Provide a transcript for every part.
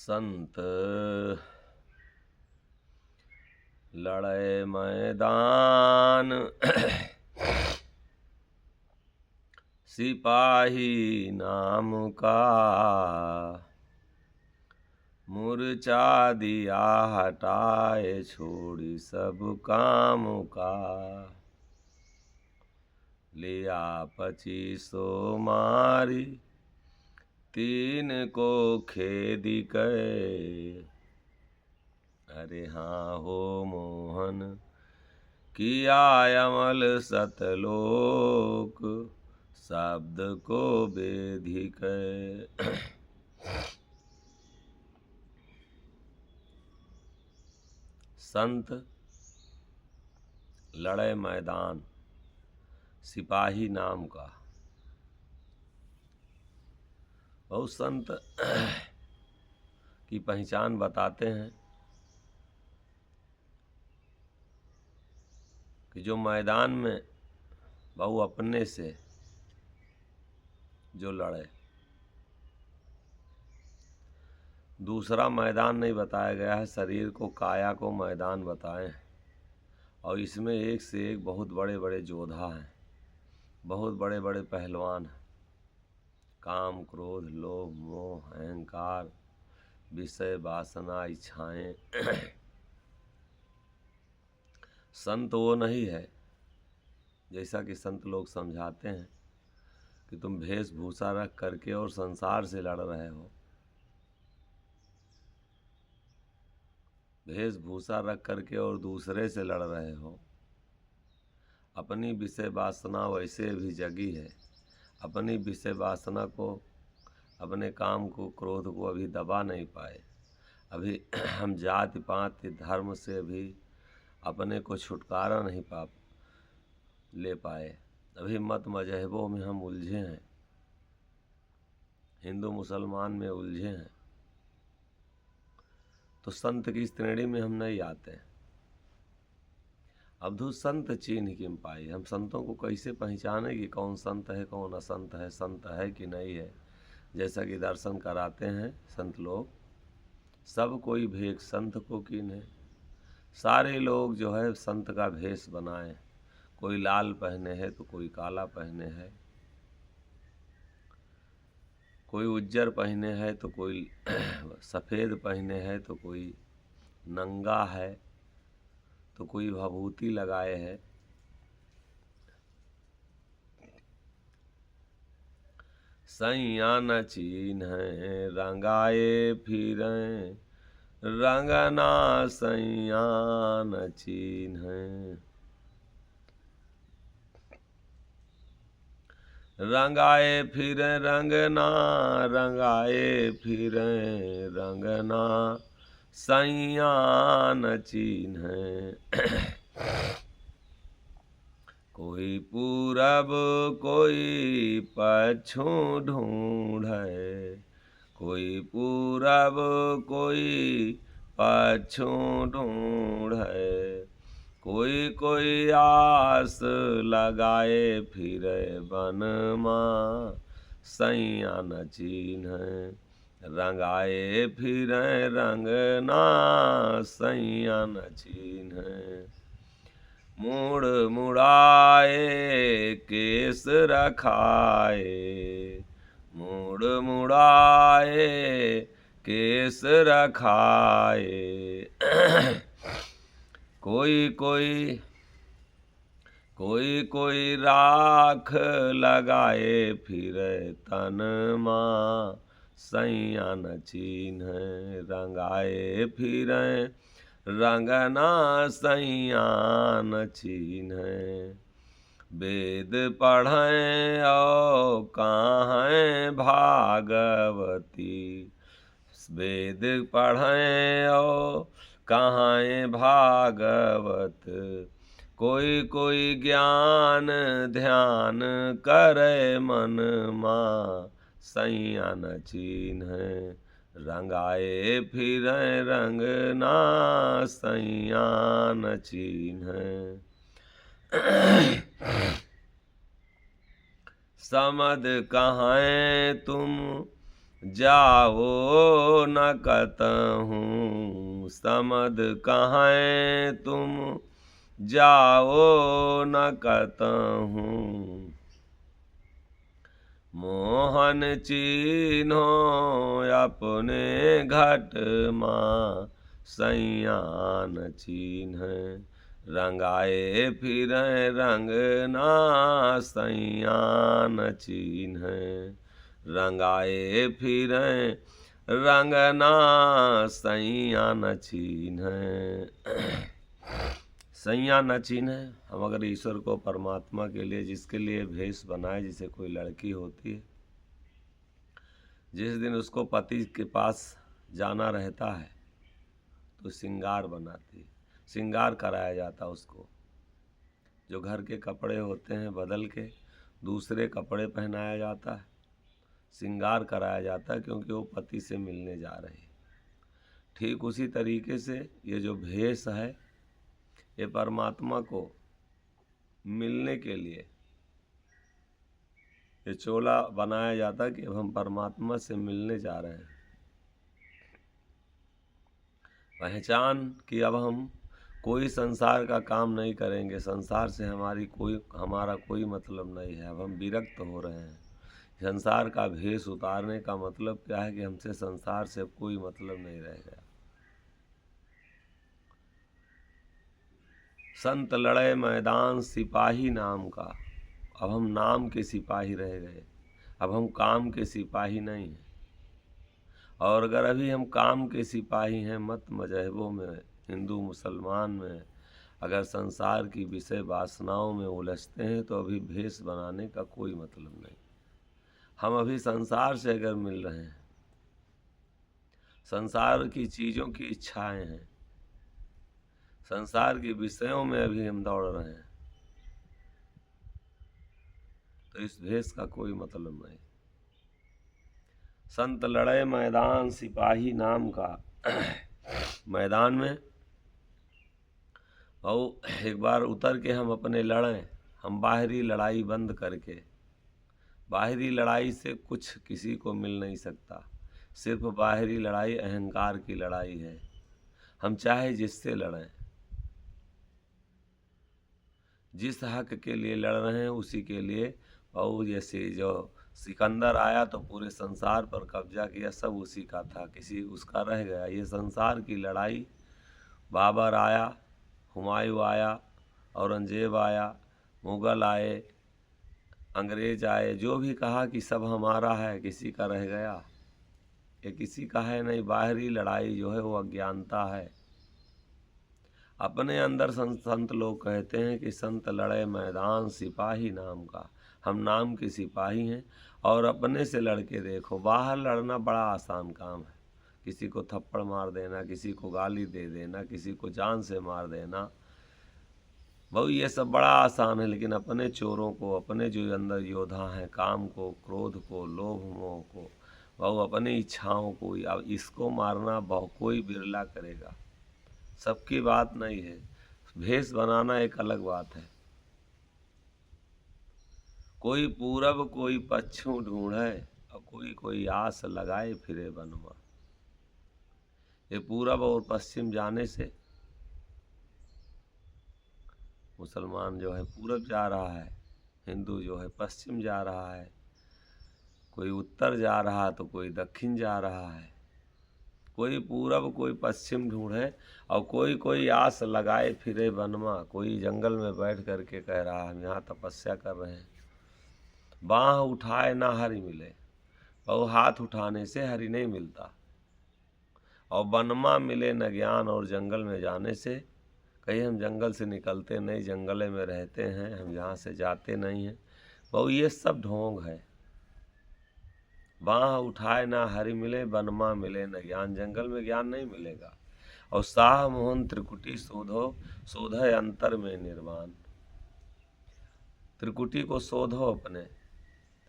संत लड़े मैदान सिपाही नाम का, मूर्छा दिया हटाए छोड़ी सब काम का। लिया 2500 मारी, 3 को खेदी के। अरे हाँ हो मोहन किया अमल सतलोक, शब्द को बेधी के। संत लड़े मैदान सिपाही नाम का। बहुत संत की पहचान बताते हैं कि जो मैदान में बहु अपने से जो लड़े। दूसरा मैदान नहीं बताया गया है, शरीर को काया को मैदान बताए हैं। और इसमें एक से एक बहुत बड़े बड़े योद्धा हैं, बहुत बड़े बड़े पहलवान हैं। काम क्रोध लोभ मोह अहंकार विषय वासना इच्छाएं। संत वो नहीं है जैसा कि संत लोग समझाते हैं कि तुम वेशभूषा रख करके और संसार से लड़ रहे हो। वेशभूषा रख करके और दूसरे से लड़ रहे हो। अपनी विषय वासना वैसे भी जगी है, अपनी विषय वासना को, अपने काम को, क्रोध को अभी दबा नहीं पाए। अभी हम जाति पात धर्म से अभी अपने को छुटकारा नहीं ले पाए। अभी मत मजहबों में हम उलझे हैं, हिंदू मुसलमान में उलझे हैं। तो संत की श्रेणी में हम नहीं आते। अवधूत संत चीन्ह किम पाई। हम संतों को कैसे पहचाने कि कौन संत है कौन असंत है, संत है कि नहीं है। जैसा कि दर्शन कराते हैं संत लोग, सब कोई भेष संत को कीन्हे। सारे लोग जो है संत का भेष बनाए। कोई लाल पहने है तो कोई काला पहने है, कोई उज्जर पहने है तो कोई सफ़ेद पहने है, तो कोई नंगा है, तो कोई भभूति लगाए है। सैया न चीन्हें रंगाए फिरें, रंगना सैया न चीन्हें। रंगाए फिरें रंगना, रंगाए फिरें रंगना सैया न चीन्हें। कोई पूरब कोई पश्चिम ढूंढे, कोई पूरब कोई पश्चिम ढूंढे। कोई कोई आस लगाए फिरे वन माँ, सैया न चीन्हें। रंगाए फिरे रंगना सैया न चीन्हें। मुड़ मुड़ाए केस रखाए, मुड़ मुड़ाए केस रखाए। कोई कोई कोई कोई राख लगाए फिरे तन माँ, सैया न चीन्हें। रंगाए फिरे रंगना सैया न चीन्हें। वेद पढ़ें और कहें भागवती, वेद पढ़ें और कहें भागवत। कोई कोई ज्ञान ध्यान करे मन माँ, सैया न चीन्हें। रंगाए फिरें रंगना सैया न चीन्हें। समद कहें तुम जाओ न कतहूँ समद कहाँ तुम, जाओ न कतहूँ। मोहन चिन्हो अपने घट माँ, सैया न चिन्ह रंगाए फिर रंग ना, सैया न चिन्ह रंगाए फिर रंगना, सैया न चिन्ह। सैया न चिन्ह। हम अगर ईश्वर को, परमात्मा के लिए, जिसके लिए भेष बनाए, जैसे कोई लड़की होती है, जिस दिन उसको पति के पास जाना रहता है तो श्रृंगार बनाती है, श्रृंगार कराया जाता उसको। जो घर के कपड़े होते हैं बदल के दूसरे कपड़े पहनाया जाता है, श्रृंगार कराया जाता है, क्योंकि वो पति से मिलने जा रही है। ठीक उसी तरीके से ये जो भेष है, ये परमात्मा को मिलने के लिए ये चोला बनाया जाता है कि अब हम परमात्मा से मिलने जा रहे हैं। पहचान कि अब हम कोई संसार का काम नहीं करेंगे, संसार से हमारा कोई मतलब नहीं है। अब हम विरक्त हो रहे हैं। संसार का भेष उतारने का मतलब क्या है कि हमसे संसार से कोई मतलब नहीं रह गया। संत लड़े मैदान सिपाही नाम का, अब हम नाम के सिपाही रह गए, अब हम काम के सिपाही नहीं हैं। और अगर अभी हम काम के सिपाही हैं, मत मजहबों में, हिंदू मुसलमान में, अगर संसार की विषय वासनाओं में उलझते हैं, तो अभी भेष बनाने का कोई मतलब नहीं। हम अभी संसार से अगर मिल रहे हैं, संसार की चीज़ों की इच्छाएं हैं, संसार के विषयों में अभी हम दौड़ रहे हैं, तो इस भेष का कोई मतलब नहीं। संत लड़े मैदान सिपाही नाम का, मैदान में और एक बार उतर के हम अपने लड़ें, हम बाहरी लड़ाई बंद करके। बाहरी लड़ाई से कुछ किसी को मिल नहीं सकता, सिर्फ बाहरी लड़ाई अहंकार की लड़ाई है। हम चाहे जिससे लड़ें, जिस हक के लिए लड़ रहे हैं उसी के लिए। और जैसे जो सिकंदर आया तो पूरे संसार पर कब्जा किया, सब उसी का था, किसी उसका रह गया। ये संसार की लड़ाई, बाबर आया, हुमायूं आया, औरंगजेब आया, मुग़ल आए, अंग्रेज आए, जो भी कहा कि सब हमारा है, किसी का रह गया? ये किसी का है नहीं। बाहरी लड़ाई जो है वो अज्ञानता है। अपने अंदर संत लोग कहते हैं कि संत लड़े मैदान सिपाही नाम का, हम नाम के सिपाही हैं। और अपने से लड़के देखो, बाहर लड़ना बड़ा आसान काम है। किसी को थप्पड़ मार देना, किसी को गाली दे देना, किसी को जान से मार देना, बहु ये सब बड़ा आसान है। लेकिन अपने चोरों को, अपने जो अंदर योद्धा हैं, काम को, क्रोध को, लोभ मोह को, बहु अपनी इच्छाओं को, अब इसको मारना बहु कोई बिरला करेगा, सबकी बात नहीं है। भेष बनाना एक अलग बात है। कोई पूरब कोई पश्चिम ढूंढे, और कोई कोई आस लगाए फिरे बनवा। ये पूरब और पश्चिम जाने से, मुसलमान जो है पूरब जा रहा है, हिंदू जो है पश्चिम जा रहा है, कोई उत्तर जा रहा है तो कोई दक्षिण जा रहा है। कोई पूरब कोई पश्चिम ढूंढे, और कोई कोई आस लगाए फिरे वनमा। कोई जंगल में बैठ करके कह रहा है हम यहाँ तपस्या कर रहे हैं। बाँह उठाए ना हरि मिले, और हाथ उठाने से हरि नहीं मिलता। और वनमा मिले न ज्ञान, और जंगल में जाने से, कहीं हम जंगल से निकलते नहीं, जंगल में रहते हैं, हम यहाँ से जाते नहीं हैं। बहु ये सब ढोंग है। बाँह उठाए ना हरि मिले, वनमा मिले न ज्ञान, जंगल में ज्ञान नहीं मिलेगा। और साह मोहन त्रिकुटी शोधो, शोधे अंतर में निर्वाण। त्रिकुटी को शोधो अपने,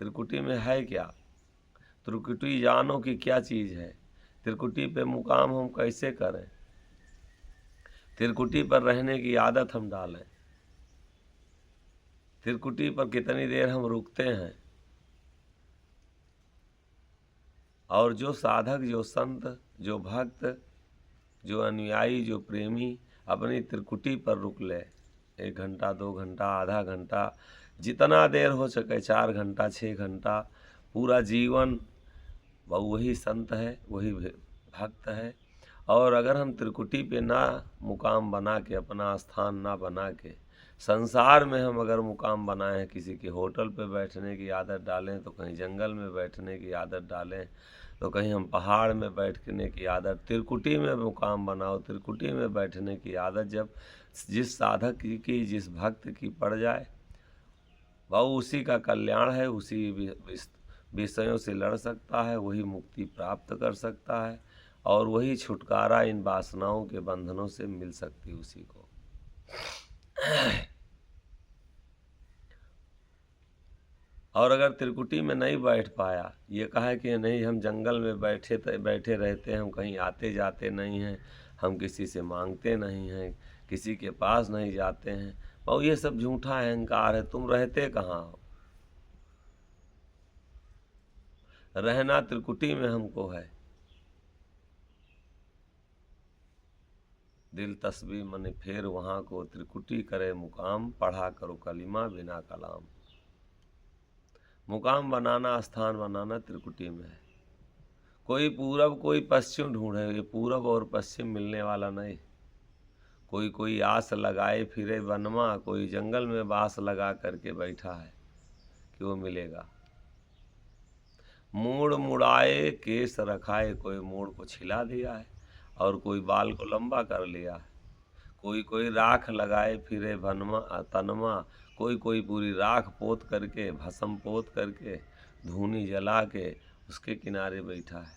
त्रिकुटी में है क्या? त्रिकुटी जानो कि क्या चीज़ है। त्रिकुटी पे मुकाम हम कैसे करें, त्रिकुटी पर रहने की आदत हम डालें, त्रिकुटी पर कितनी देर हम रुकते हैं। और जो साधक, जो संत, जो भक्त, जो अनुयायी, जो प्रेमी अपनी त्रिकुटी पर रुक ले, 1 घंटा, 2 घंटा, आधा घंटा, जितना देर हो सके, 4 घंटा, 6 घंटा, पूरा जीवन, वही संत है, वही भक्त है। और अगर हम त्रिकुटी पे ना मुकाम बना के, अपना स्थान ना बना के, संसार में हम अगर मुकाम बनाए हैं, किसी के होटल पे बैठने की आदत डालें, तो कहीं जंगल में बैठने की आदत डालें, तो कहीं हम पहाड़ में बैठने की आदत, त्रिकुटी में मुकाम बनाओ, त्रिकुटी में बैठने की आदत जब जिस साधक की, जिस भक्त की पड़ जाए, वह उसी का कल्याण है, उसी विषयों से लड़ सकता है, वही मुक्ति प्राप्त कर सकता है, और वही छुटकारा इन वासनाओं के बंधनों से मिल सकती उसी को। और अगर त्रिकुटी में नहीं बैठ पाया, ये कहा कि नहीं हम जंगल में बैठे रहते हैं, हम कहीं आते जाते नहीं हैं, हम किसी से मांगते नहीं हैं, किसी के पास नहीं जाते हैं, और ये सब झूठा अहंकार है। तुम रहते कहाँ हो? रहना त्रिकुटी में हमको है। दिल तस्बी मन फेर वहाँ को, त्रिकुटी करे मुकाम, पढ़ा करो कलिमा बिना कलाम। मुकाम बनाना, स्थान बनाना त्रिकुटी में है। कोई पूरब, कोई पश्चिम ढूंढे, ये पूरब और पश्चिम मिलने वाला नहीं। कोई आस लगाए फिरे वनमा, कोई जंगल में बास लगा करके बैठा है कि वो मिलेगा। मूड़ मुड़ाए केस रखाए, कोई मूड़ को छिला दिया है और कोई बाल को लंबा कर लिया है। कोई राख लगाए फिरे भनमा तनमा, कोई पूरी राख पोत करके, भस्म पोत करके, धूनी जला के उसके किनारे बैठा है।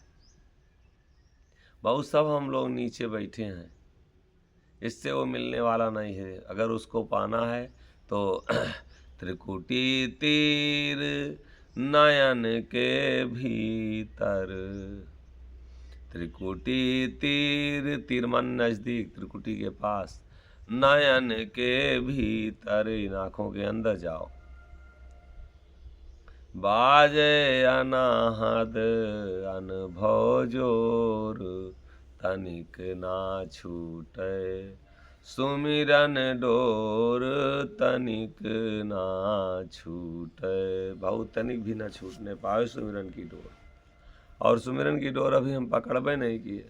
बहुत सब हम लोग नीचे बैठे हैं, इससे वो मिलने वाला नहीं है। अगर उसको पाना है तो त्रिकुटी तीर नयन के भीतर, त्रिकुटी तीर, तीर मन नजदीक, त्रिकुटी के पास, नयन के भीतर, इन आँखों के अंदर जाओ। बाजे अनाहद अनुभव जोर, तनिक ना छूटे सुमिरन डोर, तनिक ना छूटे, बहुत तनिक भी ना छूटने पाए सुमिरन की डोर। और सुमिरन की डोर अभी हम पकड़बे नहीं किए।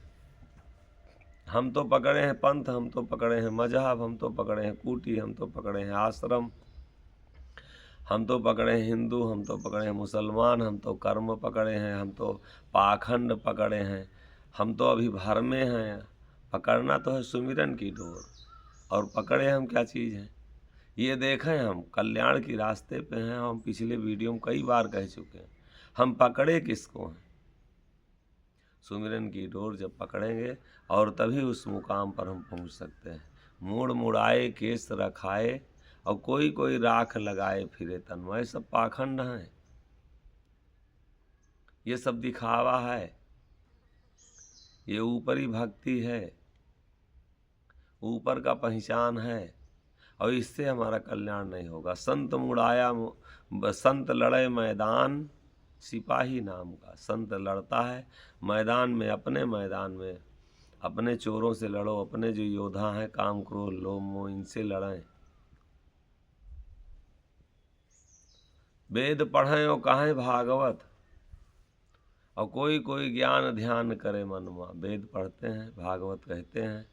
हम तो पकड़े हैं पंथ, हम तो पकड़े हैं मजहब, हम तो पकड़े हैं कूटी, हम तो पकड़े हैं आश्रम, हम तो पकड़े हैं हिंदू, हम तो पकड़े हैं मुसलमान, हम तो कर्म पकड़े हैं, हम तो पाखंड पकड़े हैं, हम तो अभी भर में हैं। पकड़ना तो है सुमिरन की डोर, और पकड़े हम क्या चीज़ हैं ये देखें। हम कल्याण की रास्ते पे हैं। हम पिछले वीडियो में कई बार कह चुके हैं, हम पकड़े किसको हैं? सुमिरन की डोर जब पकड़ेंगे और तभी उस मुकाम पर हम पहुंच सकते हैं। मूड़ मुड़ाए केस रखाए, और कोई राख लगाए फिरे तन्मय, सब पाखंड हैं, ये सब दिखावा है, ये ऊपरी भक्ति है, ऊपर का पहचान है, और इससे हमारा कल्याण नहीं होगा। संत मुड़ाया, संत लड़े मैदान, सिपाही नाम का संत लड़ता है मैदान में, अपने मैदान में अपने चोरों से लड़ो, अपने जो योद्धा हैं काम क्रोध लोभ मोह, इनसे लड़ें। वेद पढ़ें और कहें भागवत, और कोई ज्ञान ध्यान करे मनमा। वेद पढ़ते हैं, भागवत कहते हैं,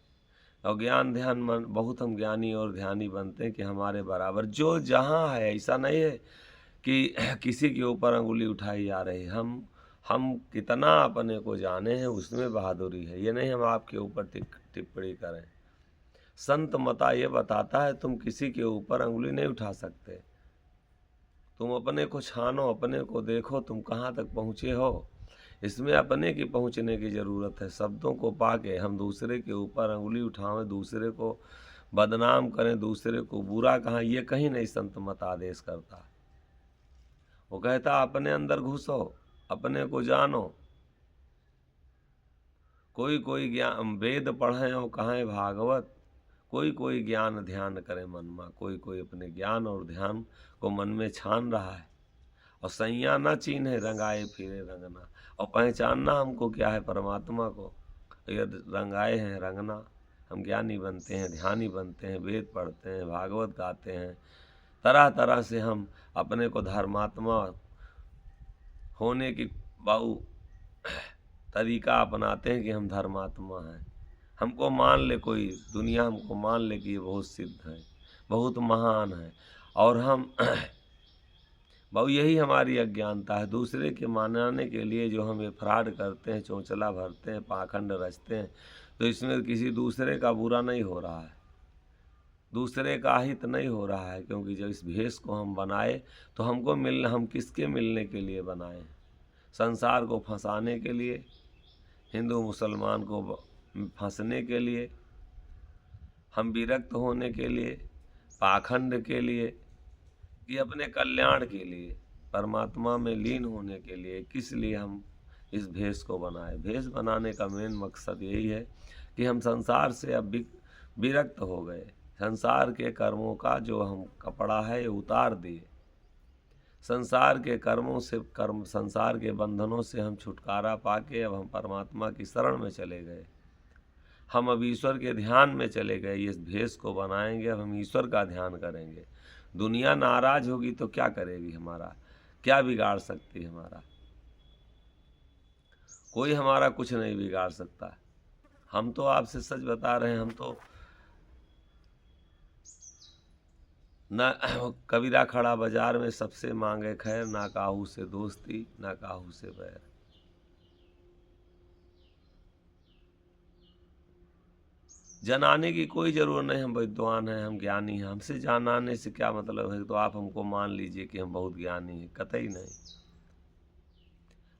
और ज्ञान ध्यान मन, बहुत हम ज्ञानी और ध्यानी बनते हैं कि हमारे बराबर जो जहाँ है। ऐसा नहीं है कि किसी के ऊपर अंगुली उठाई जा रही। हम कितना अपने को जाने हैं उसमें बहादुरी है, ये नहीं हम आपके ऊपर टिप्पणी करें। संत मता ये बताता है तुम किसी के ऊपर अंगुली नहीं उठा सकते। तुम अपने को छानो, अपने को देखो, तुम कहाँ तक पहुँचे हो। इसमें अपने की पहुँचने की ज़रूरत है। शब्दों को पाके हम दूसरे के ऊपर अंगुली उठावें, दूसरे को बदनाम करें, दूसरे को बुरा कहें, ये कहीं नहीं संत मत आदेश करता। वो कहता अपने अंदर घुसो, अपने को जानो। कोई ज्ञान वेद पढ़ें और कहें भागवत, कोई ज्ञान ध्यान करे मनमा। कोई अपने ज्ञान और ध्यान को मन में छान रहा है, और सैया न चीन्हे रंगाए फिरे रंगना। और पहचानना हमको क्या है, परमात्मा को। अगर रंगाए हैं रंगना, हम ज्ञानी बनते हैं, ध्यानी बनते हैं, वेद पढ़ते हैं, भागवत गाते हैं, तरह तरह से हम अपने को धर्मात्मा होने की बहु तरीका अपनाते हैं कि हम धर्मात्मा हैं। हमको मान ले कोई, दुनिया हमको मान ले कि ये बहुत सिद्ध है, बहुत महान है, और हम बहु यही हमारी अज्ञानता है। दूसरे के मनाने के लिए जो हम ये फ्रॉड करते हैं, चौंचला भरते हैं, पाखंड रचते हैं, तो इसमें किसी दूसरे का बुरा नहीं हो रहा है, दूसरे का हित नहीं हो रहा है। क्योंकि जब इस भेष को हम बनाए तो हम किसके मिलने के लिए बनाए? संसार को फंसाने के लिए, हिंदू मुसलमान को फंसने के लिए, हम विरक्त होने के लिए, पाखंड के लिए, कि अपने कल्याण के लिए, परमात्मा में लीन होने के लिए? किस लिए हम इस भेष को बनाए? भेष बनाने का मेन मकसद यही है कि हम संसार से अब विरक्त हो गए, संसार के कर्मों का जो हम कपड़ा है उतार दिए, संसार के कर्मों से, संसार के बंधनों से हम छुटकारा पाके अब हम परमात्मा की शरण में चले गए। हम अब ईश्वर के ध्यान में चले गए। इस भेष को बनाएंगे, अब हम ईश्वर का ध्यान करेंगे। दुनिया नाराज होगी तो क्या करेगी? हमारा क्या बिगाड़ सकती है? हमारा कोई हमारा कुछ नहीं बिगाड़ सकता। हम तो आपसे सच बता रहे हैं, हम तो ना कबीरा खड़ा बाजार में सबसे मांगे खैर, ना काहू से दोस्ती, ना काहू से बैर। जनाने की कोई ज़रूरत नहीं, हम विद्वान हैं, हम ज्ञानी हैं। हमसे जनाने से क्या मतलब है? तो आप हमको मान लीजिए कि हम बहुत ज्ञानी हैं, कतई नहीं।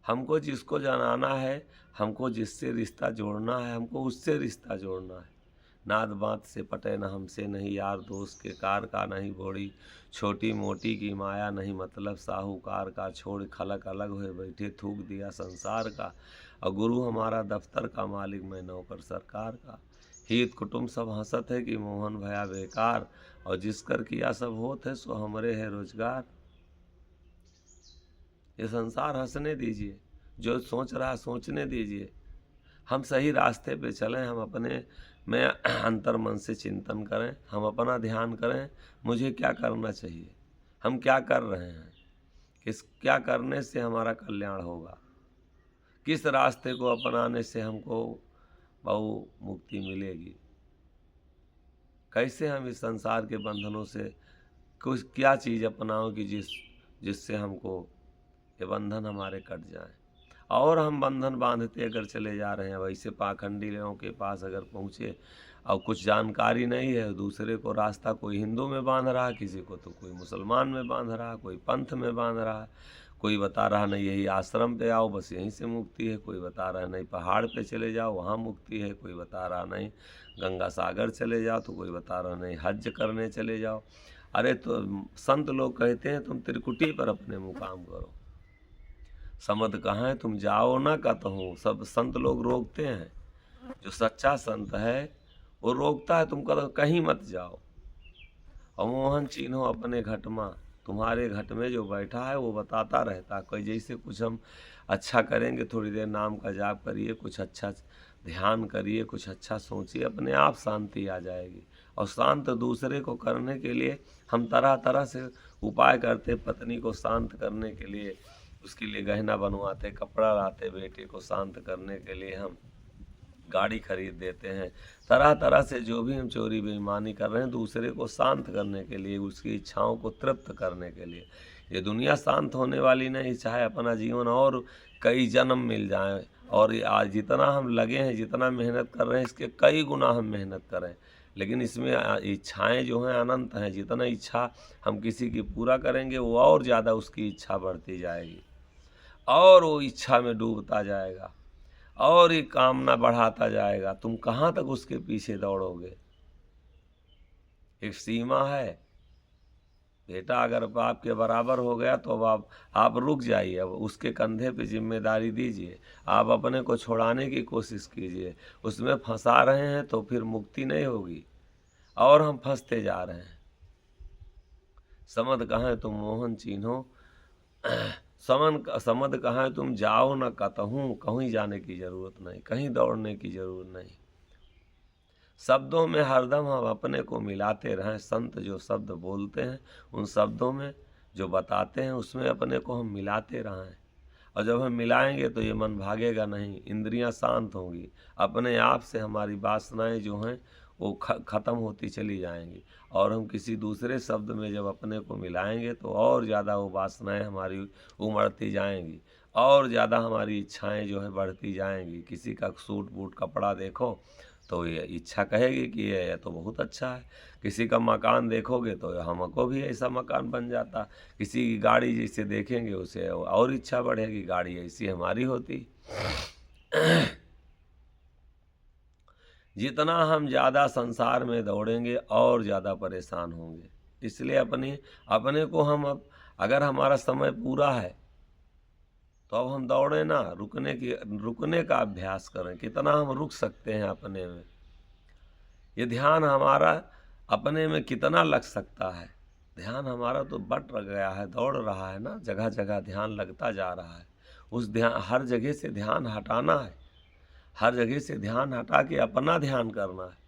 हमको जिसको जनाना है, हमको जिससे रिश्ता जोड़ना है, हमको उससे रिश्ता जोड़ना है। नात बात से पटे न हमसे, नहीं यार दोस्त के कार का, नहीं बोड़ी छोटी मोटी की माया, नहीं मतलब साहूकार का, छोड़ खलक अलग हुए बैठे, थूक दिया संसार का। और गुरु हमारा दफ्तर का, मालिक मैं नौकर सरकार का। हित कुटुंब सब हंसत है कि मोहन भया बेकार, और जिस कर किया सब होत है, सो हमरे है रोजगार। ये संसार हंसने दीजिए, जो सोच रहा सोचने दीजिए। हम सही रास्ते पे चलें, हम अपने में अंतर मन से चिंतन करें, हम अपना ध्यान करें, मुझे क्या करना चाहिए, हम क्या कर रहे हैं, क्या करने से हमारा कल्याण होगा, किस रास्ते को अपनाने से हमको बहु मुक्ति मिलेगी, कैसे हम इस संसार के बंधनों से कुछ क्या चीज़ अपनाओ कि जिससे हमको ये बंधन हमारे कट जाएं। और हम बंधन बांधते अगर चले जा रहे हैं, वैसे पाखंडी लोगों के पास अगर पहुँचे और कुछ जानकारी नहीं है, दूसरे को रास्ता कोई हिंदू में बांध रहा है, किसी को तो कोई मुसलमान में बांध रहा है, कोई पंथ में बांध रहा है, कोई बता रहा नहीं यही आश्रम पे आओ बस यहीं से मुक्ति है, कोई बता रहा नहीं पहाड़ पे चले जाओ वहाँ मुक्ति है, कोई बता रहा नहीं गंगा सागर चले जाओ, तो कोई बता रहा नहीं हज करने चले जाओ। अरे तो संत लोग कहते हैं तुम त्रिकुटी पर अपने मुकाम करो, समझ कहाँ है तुम जाओ ना कतहूँ। सब संत लोग रोकते हैं, जो सच्चा संत है वो रोकता है, तुम कहीं मत जाओ। और मोहन चिन्हो अपने घट में, तुम्हारे घट में जो बैठा है वो बताता रहता। कोई जैसे कुछ हम अच्छा करेंगे, थोड़ी देर नाम का जाप करिए, कुछ अच्छा ध्यान करिए, कुछ अच्छा सोचिए, अपने आप शांति आ जाएगी। और शांत दूसरे को करने के लिए हम तरह तरह से उपाय करते। पत्नी को शांत करने के लिए उसके लिए गहना बनवाते, कपड़ा लाते, बेटे को शांत करने के लिए हम गाड़ी खरीद देते हैं। तरह तरह से जो भी हम चोरी बेईमानी कर रहे हैं, दूसरे को शांत करने के लिए, उसकी इच्छाओं को तृप्त करने के लिए। ये दुनिया शांत होने वाली नहीं, चाहे अपना जीवन और कई जन्म मिल जाएं, और आज जितना हम लगे हैं, जितना मेहनत कर रहे हैं, इसके कई गुना हम मेहनत करें, लेकिन इसमें इच्छाएं जो हैं अनंत हैं। जितना इच्छा हम किसी की पूरा करेंगे, वो और ज़्यादा उसकी इच्छा बढ़ती जाएगी, और वो इच्छा में डूबता जाएगा, और ये कामना बढ़ाता जाएगा। तुम कहाँ तक उसके पीछे दौड़ोगे? एक सीमा है। बेटा अगर बाप के बराबर हो गया तो अब आप रुक जाइए, अब उसके कंधे पे जिम्मेदारी दीजिए, आप अपने को छुड़ाने की कोशिश कीजिए। उसमें फंसा रहे हैं तो फिर मुक्ति नहीं होगी, और हम फंसते जा रहे हैं। समझ कहाँ तुम मोहन चिन्हो समद कहाँ तुम जाओ न कतहूँ, कहीं जाने की जरूरत नहीं, कहीं दौड़ने की जरूरत नहीं। शब्दों में हरदम हम अपने को मिलाते रहें। संत जो शब्द बोलते हैं उन शब्दों में जो बताते हैं उसमें अपने को हम मिलाते रहें। और जब हम मिलाएंगे तो ये मन भागेगा नहीं, इंद्रियां शांत होंगी, अपने आप से हमारी वासनाएं जो हैं वो ख़त्म होती चली जाएंगी। और हम किसी दूसरे शब्द में जब अपने को मिलाएंगे तो और ज़्यादा वो वासनाएं हमारी उमड़ती जाएंगी, और ज़्यादा हमारी इच्छाएं जो है बढ़ती जाएंगी। किसी का सूट बूट कपड़ा देखो तो ये इच्छा कहेगी कि ये तो बहुत अच्छा है। किसी का मकान देखोगे तो हमको भी ऐसा मकान बन जाता। किसी की गाड़ी जैसे देखेंगे उसे और इच्छा बढ़ेगी, गाड़ी ऐसी हमारी होती। जितना हम ज़्यादा संसार में दौड़ेंगे और ज़्यादा परेशान होंगे। इसलिए अपने को हम अब अगर हमारा समय पूरा है तो अब हम दौड़े ना, रुकने का अभ्यास करें। कितना हम रुक सकते हैं अपने में, ये ध्यान हमारा अपने में कितना लग सकता है। ध्यान हमारा तो बट गया है, दौड़ रहा है ना, जगह जगह ध्यान लगता जा रहा है। उस ध्यान, हर जगह से ध्यान हटाना है, हर जगह से ध्यान हटा के अपना ध्यान करना है।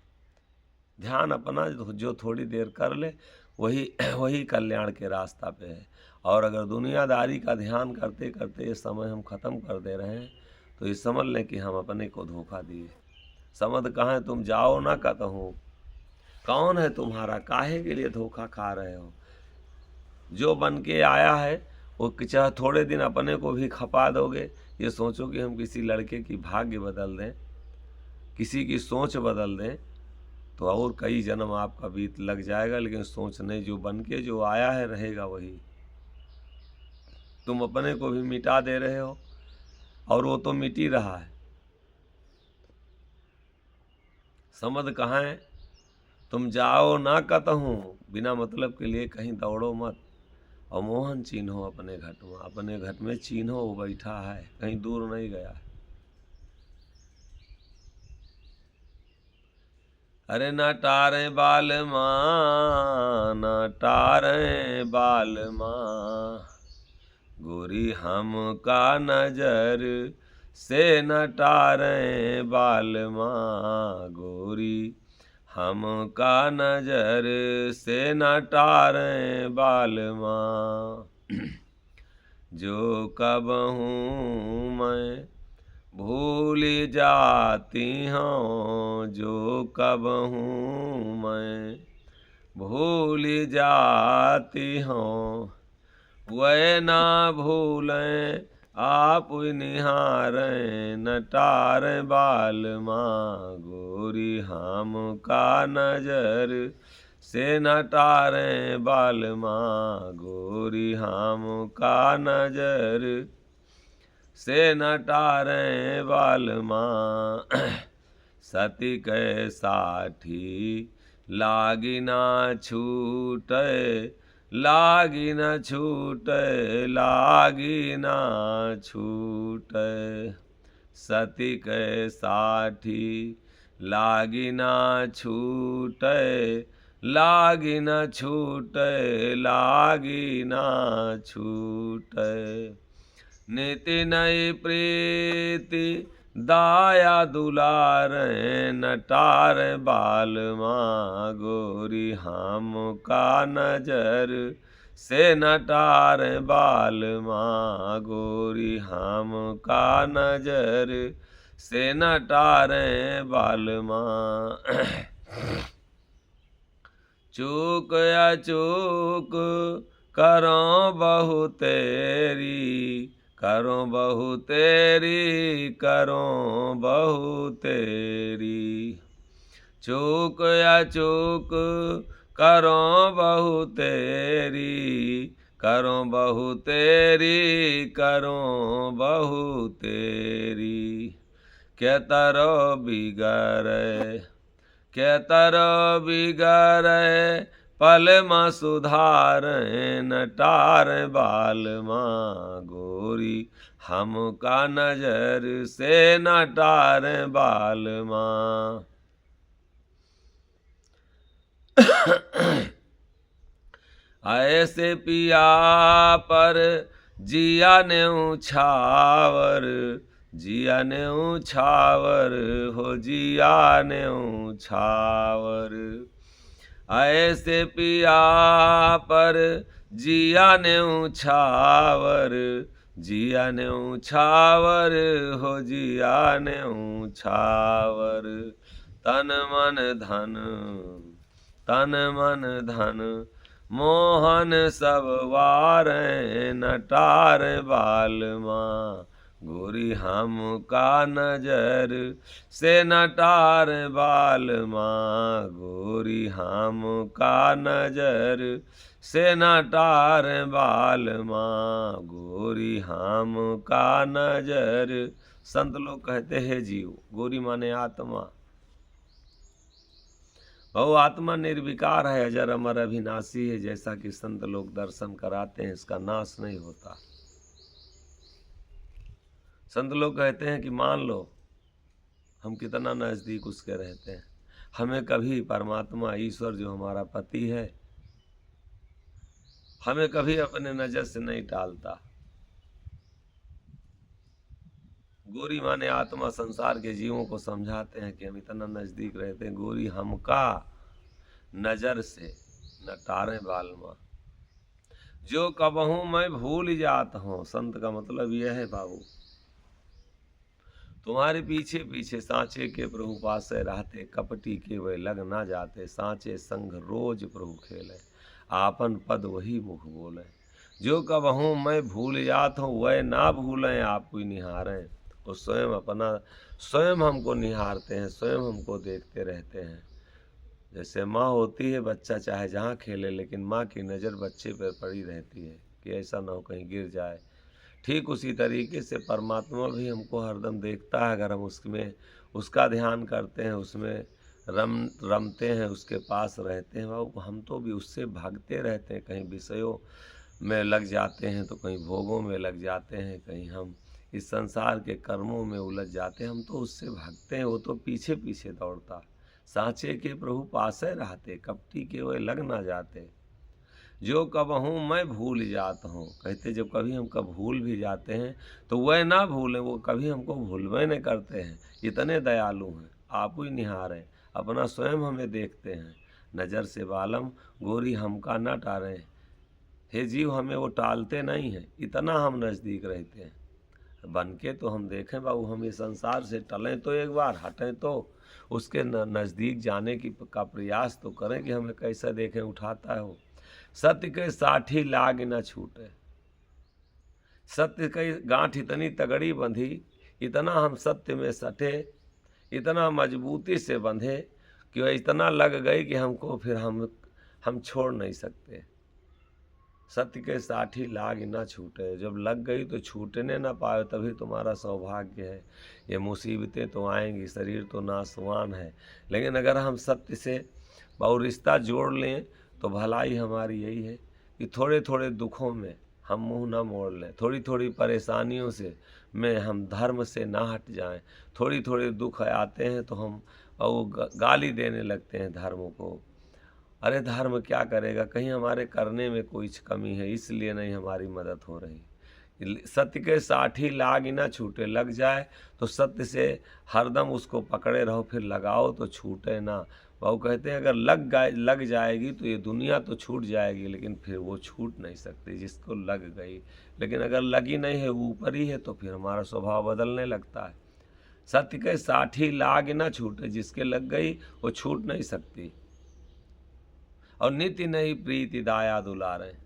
ध्यान अपना जो थोड़ी देर कर ले वही वही कल्याण के रास्ता पे है। और अगर दुनियादारी का ध्यान करते करते ये समय हम ख़त्म कर दे रहे हैं तो ये समझ लें कि हम अपने को धोखा दिए। समझ कहाँ तुम जाओ ना कतहूँ, कौन है तुम्हारा, काहे के लिए धोखा खा रहे हो। जो बन के आया है वो चाहे थोड़े दिन अपने को भी खपा दोगे। ये सोचो कि हम किसी लड़के की भाग्य बदल दें, किसी की सोच बदल दें तो और कई जन्म आपका बीत लग जाएगा। लेकिन सोच नहीं, जो बन के जो आया है रहेगा वही। तुम अपने को भी मिटा दे रहे हो और वो तो मिट ही रहा है। समझ कहाँ है तुम जाओ ना कतहूँ, बिना मतलब के लिए कहीं दौड़ो मत। और मोहन चिन्हो अपने घट में, अपने घट में चिन्हो वो बैठा है, कहीं दूर नहीं गया है। अरे न टारे बाल माँ, न टारे बाल माँ, गोरी हम का नजर से न टारे बाल माँ, गोरी हम का नजर से न टारे बाल माँ। जो कब हूँ मैं भूल जाती हूँ, जो कब हूँ मैं भूल जाती हूँ, वह ना भूलें आप निहारें न टारें बाल माँ, गोरी हम का नजर से न टारें बाल माँ, गोरी हम का नजर से न टारें बाल माँ। सती कै साठी लागी ना छूटे, लागी न छूटे, लागी ना छूटे। सती कै साठी लागी ना छूटे, लागी न छूटे, लागी ना छूटे। नीति नई प्रीति दाया दुलार न टारे बाल माँ, गोरी हम का नजर से न टारे बाल माँ, गोरी हम का नजर से न टारे बाल माँ। चूक अचूक करो बहु तेरी, करो बहु तेरी, करो बहु तेरी। चूक अचूक करो बहु तेरी, करो बहु तेरी, करो बहु तेरी। के तरो बिगड़े, के तरो बिगड़े पल माँ सुधार न टार बाल माँ, गोरी हम का नजर से न टार बाल माँ। ऐसे पिया पर जिया ने उछावर, जिया ने उछावर हो, जिया ने उछावर। ऐसे पिया पर जिया ने उछावर, जिया ने उछावर हो, जिया ने उछावर। तन मन धन, तन मन धन मोहन सब वारें, नटार बालमा गोरी हम का नजर से, नटार बालमा गोरी हम का नजर से, नटार बालमा गोरी हम का नजर। संत लोग कहते हैं जीव, गोरी माने आत्मा। वो आत्मा निर्विकार है, अजर अमर अविनाशी है। जैसा कि संत लोग दर्शन कराते हैं, इसका नाश नहीं होता। संत लोग कहते हैं कि मान लो हम कितना नज़दीक उसके रहते हैं, हमें कभी परमात्मा ईश्वर जो हमारा पति है, हमें कभी अपने नज़र से नहीं टालता। गोरी माने आत्मा संसार के जीवों को समझाते हैं कि हम इतना नज़दीक रहते हैं, गोरी हमका नज़र से न टारे बालमा, जो कबहू मैं भूल जाता हूँ। संत का मतलब यह है बाबू, तुम्हारे पीछे पीछे सांचे के प्रभु पासे रहते, कपटी के वे लग ना जाते। सांचे संग रोज प्रभु खेले, आपन पद वही मुख बोले। जो कबहू मैं भूल जात हूँ, वह ना भूलें आप कोई निहारें। वो स्वयं अपना, स्वयं हमको निहारते हैं, स्वयं हमको देखते रहते हैं। जैसे माँ होती है, बच्चा चाहे जहाँ खेले, लेकिन माँ की नज़र बच्चे पर पड़ी रहती है कि ऐसा ना हो कहीं गिर जाए। ठीक उसी तरीके से परमात्मा भी हमको हरदम देखता है। अगर हम उसमें उसका ध्यान करते हैं, उसमें रमते हैं, उसके पास रहते हैं, वो हम तो भी उससे भागते रहते हैं। कहीं विषयों में लग जाते हैं, तो कहीं भोगों में लग जाते हैं, कहीं हम इस संसार के कर्मों में उलझ जाते हैं। हम तो उससे भागते हैं, वो तो पीछे पीछे दौड़ता। सांचे के प्रभु पासे रहते, कपटी के वे लग ना जाते। जो कबहू मैं भूल जाता हूँ, कहते जब कभी हम कब भूल भी जाते हैं तो वह ना भूलें, वो कभी हमको भूलवे नहीं करते हैं। इतने दयालु हैं, आप ही निहारें, अपना स्वयं हमें देखते हैं। नज़र से बालम गोरी हमका न टारें, हे जीव हमें वो टालते नहीं हैं, इतना हम नज़दीक रहते हैं। बन के तो हम देखें बाबू, हम ये संसार से टलें तो एक बार, हटें तो उसके नज़दीक जाने की का प्रयास तो करें कि हमें कैसा देखें, उठाता है वो। सत्य के साठी लाग न छूटे, सत्य की गांठ इतनी तगड़ी बंधी, इतना हम सत्य में सटे, इतना मजबूती से बंधे कि वह इतना लग गई कि हमको फिर हम छोड़ नहीं सकते। सत्य के साठी लाग न छूटे, जब लग गई तो छूटने ना पाए, तभी तुम्हारा सौभाग्य है। ये मुसीबतें तो आएंगी, शरीर तो नासवान है, लेकिन अगर हम सत्य से बहुत रिश्ता जोड़ लें तो भलाई हमारी यही है कि थोड़े थोड़े दुखों में हम मुंह ना मोड़ लें, थोड़ी थोड़ी परेशानियों से में हम धर्म से ना हट जाएं। थोड़ी थोड़े दुख आते हैं तो हम वो गाली देने लगते हैं धर्म को। अरे धर्म क्या करेगा, कहीं हमारे करने में कोई कमी है, इसलिए नहीं हमारी मदद हो रही। सत्य के साठी लाग ना छूटे, लग जाए तो सत्य से हरदम उसको पकड़े रहो, फिर लगाओ तो छूटे ना। वो कहते हैं अगर लग जाएगी तो ये दुनिया तो छूट जाएगी, लेकिन फिर वो छूट नहीं सकती जिसको लग गई। लेकिन अगर लगी नहीं है, ऊपर ही है, तो फिर हमारा स्वभाव बदलने लगता है। सत्य के साठी लाग ना छूटे, जिसके लग गई वो छूट नहीं सकती। और नित्य नई प्रीति दाया दुलारें,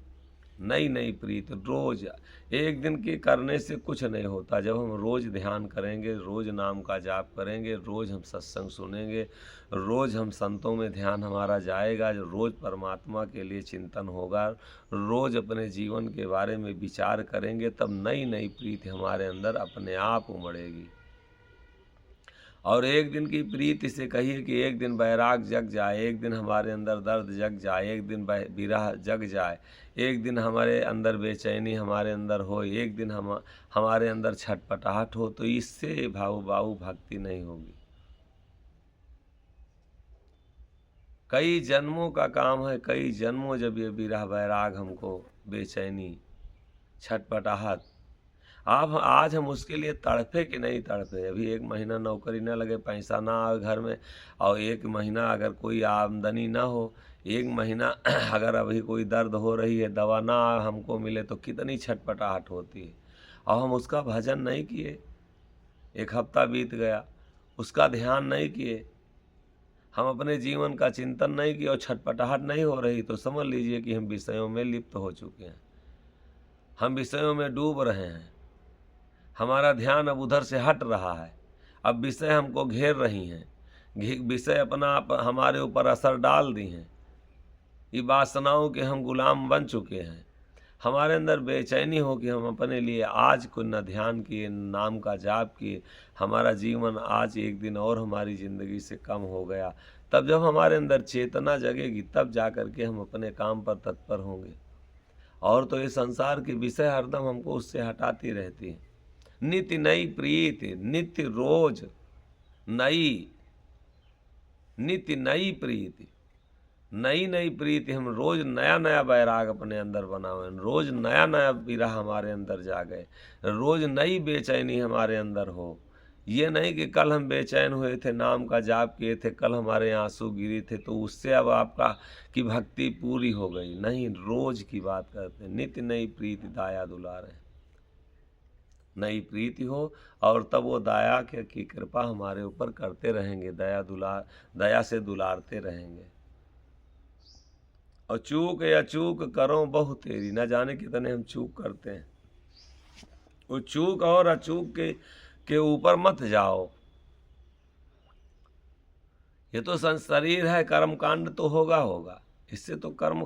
नई नई प्रीत रोज। एक दिन की करने से कुछ नहीं होता। जब हम रोज ध्यान करेंगे, रोज नाम का जाप करेंगे, रोज हम सत्संग सुनेंगे, रोज हम संतों में ध्यान हमारा जाएगा, जो रोज परमात्मा के लिए चिंतन होगा, रोज अपने जीवन के बारे में विचार करेंगे, तब नई नई प्रीति हमारे अंदर अपने आप उमड़ेगी। और एक दिन की प्रीति से कहिए कि एक दिन बैराग जग जाए, एक दिन हमारे अंदर दर्द जग जाए, एक दिन विरह जग जाए, एक दिन हमारे अंदर बेचैनी हमारे अंदर हो, एक दिन हमारे अंदर छटपटाहट हो, तो इससे भाऊ भक्ति नहीं होगी। कई जन्मों का काम है, कई जन्मों जब ये विरह बैराग हमको बेचैनी छटपटाहट। आप आज हम उसके लिए तड़पे कि नहीं तड़पे? अभी 1 महीना नौकरी ना लगे, पैसा ना आए घर में, और 1 महीना अगर कोई आमदनी ना हो, 1 महीना अगर अभी कोई दर्द हो रही है, दवा ना हमको मिले तो कितनी छटपटाहट होती है। और हम उसका भजन नहीं किए, 1 हफ्ता बीत गया, उसका ध्यान नहीं किए, हम अपने जीवन का चिंतन नहीं किया और छटपटाहट नहीं हो रही, तो समझ लीजिए कि हम विषयों में लिप्त हो चुके हैं, हम विषयों में डूब रहे हैं, हमारा ध्यान अब उधर से हट रहा है, अब विषय हमको घेर रही हैं, विषय अपना आप हमारे ऊपर असर डाल दी हैं, ये वासनाओं के हम गुलाम बन चुके हैं। हमारे अंदर बेचैनी हो कि हम अपने लिए आज को न ध्यान किए, न नाम का जाप किए, हमारा जीवन आज एक दिन और हमारी ज़िंदगी से कम हो गया। तब जब हमारे अंदर चेतना जगेगी, तब जा कर के हम अपने काम पर तत्पर होंगे। और तो ये संसार के विषय हरदम हमको उससे हटाती रहती है। नित्य नई प्रीति, नित्य रोज नई, नित्य नई प्रीति, नई नई प्रीति, हम रोज नया नया बैराग अपने अंदर बनावे, रोज नया नया विरह हमारे अंदर जागे, रोज नई बेचैनी हमारे अंदर हो। ये नहीं कि कल हम बेचैन हुए थे, नाम का जाप किए थे, कल हमारे आंसू गिरे थे तो उससे अब आपका की भक्ति पूरी हो गई। नहीं, रोज की बात करते हैं। नित्य नई प्रीति दाया दुलार है, नई प्रीति हो, और तब वो दया की कृपा हमारे ऊपर करते रहेंगे, दया से दुलारते रहेंगे। और चूक या चूक करो बहु तेरी, न जाने कितने हम चूक करते हैं। वो चूक और अचूक के ऊपर मत जाओ। ये तो शरीर है, कर्म कांड तो होगा, इससे तो कर्म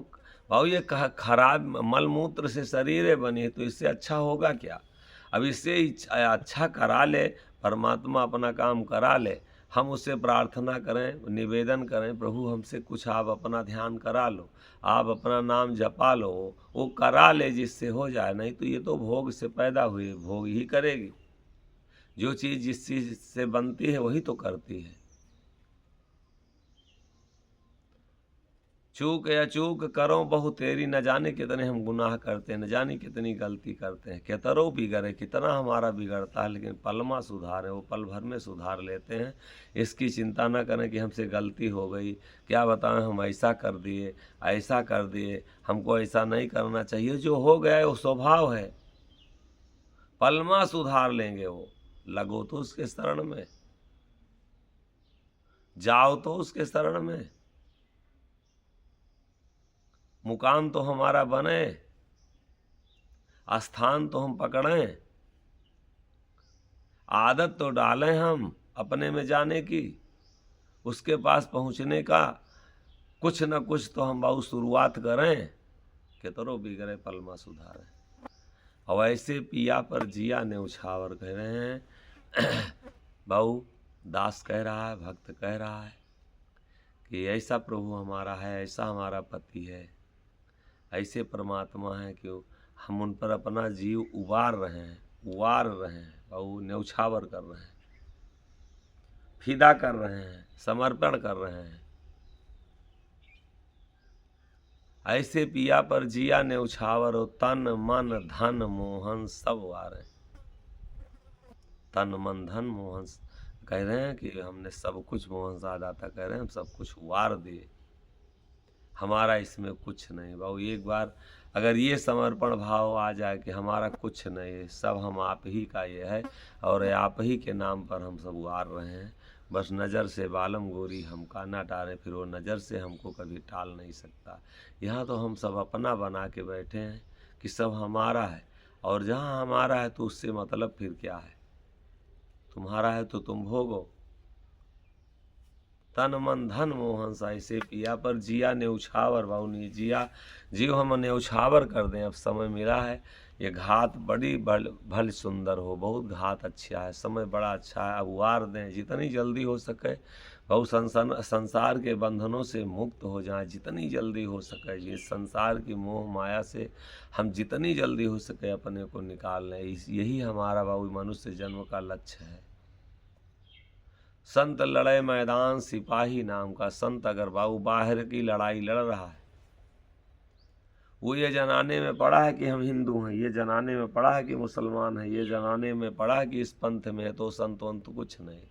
भाव, ये खराब मलमूत्र से शरीर बनी है, तो इससे अच्छा होगा क्या? अब इससे अच्छा करा ले, परमात्मा अपना काम करा ले, हम उससे प्रार्थना करें, निवेदन करें, प्रभु हमसे कुछ आप अपना ध्यान करा लो, आप अपना नाम जपा लो, वो करा ले जिससे हो जाए। नहीं तो ये तो भोग से पैदा हुई, भोग ही करेगी। जो चीज़ जिस चीज़ से बनती है वही तो करती है। चूक या चूक करो बहु तेरी, न जाने कितने हम गुनाह करते हैं, न जाने कितनी गलती करते हैं। केतरो बिगड़े, कितना हमारा बिगड़ता है, लेकिन पलमा सुधार है, वो पल भर में सुधार लेते हैं। इसकी चिंता न करें कि हमसे गलती हो गई, क्या बताएं हम ऐसा कर दिए, ऐसा कर दिए, हमको ऐसा नहीं करना चाहिए। जो हो गया है वो स्वभाव है, पलमा सुधार लेंगे वो। लगो तो उसके शरण में, जाओ तो उसके शरण में, मुकाम तो हमारा बने, स्थान तो हम पकड़ें, आदत तो डालें हम अपने में जाने की, उसके पास पहुंचने का कुछ न कुछ तो हम बाबू शुरुआत करें। केतरो बिगड़े पलमा सुधारें। और ऐसे पिया पर जिया ने उछावर कह रहे हैं। बाबू दास कह रहा है, भक्त कह रहा है कि ऐसा प्रभु हमारा है, ऐसा हमारा पति है, ऐसे परमात्मा है कि हम उन पर अपना जीव उबार रहे हैं, उबार रहे हैं, और न्यौछावर कर रहे हैं, फिदा कर रहे हैं, समर्पण कर रहे हैं। ऐसे पिया पर जिया न्यौछावर हो, तन मन धन मोहन सब वारे। तन मन धन मोहन कह रहे हैं कि हमने सब कुछ, मोहन दाता कह रहे हैं हम सब कुछ वार दिए, हमारा इसमें कुछ नहीं। बाबू एक बार अगर ये समर्पण भाव आ जाए कि हमारा कुछ नहीं, सब हम आप ही का ये है, और आप ही के नाम पर हम सब वार रहे हैं, बस नज़र से बालम गोरी हमका ना टारे, फिर वो नज़र से हमको कभी टाल नहीं सकता। यहाँ तो हम सब अपना बना के बैठे हैं कि सब हमारा है, और जहाँ हमारा है तो उससे मतलब फिर क्या है? तुम्हारा है तो तुम भोगो। तन मन धन मोहन सा, ऐसे पिया पर जिया न्यौछावर। बाबू जिया जीव हम न्यौछावर कर दें। अब समय मिला है, ये घात बड़ी भल सुंदर हो, बहुत घात अच्छा है, समय बड़ा अच्छा है, अब वार दें जितनी जल्दी हो सके। बहु संसार के बंधनों से मुक्त हो जाएं जितनी जल्दी हो सके। ये संसार की मोह माया से हम जितनी जल्दी हो सके अपने को निकाल लें, यही हमारा बाबू मनुष्य जन्म का लक्ष्य है। संत लड़े मैदान सिपाही नाम का संत अगर बाबू बाहर की लड़ाई लड़ रहा है, वो ये जनाने में पड़ा है कि हम हिंदू हैं, ये जनाने में पड़ा है कि मुसलमान हैं, ये जनाने में पड़ा है कि इस पंथ में है, तो संत वंत कुछ नहीं।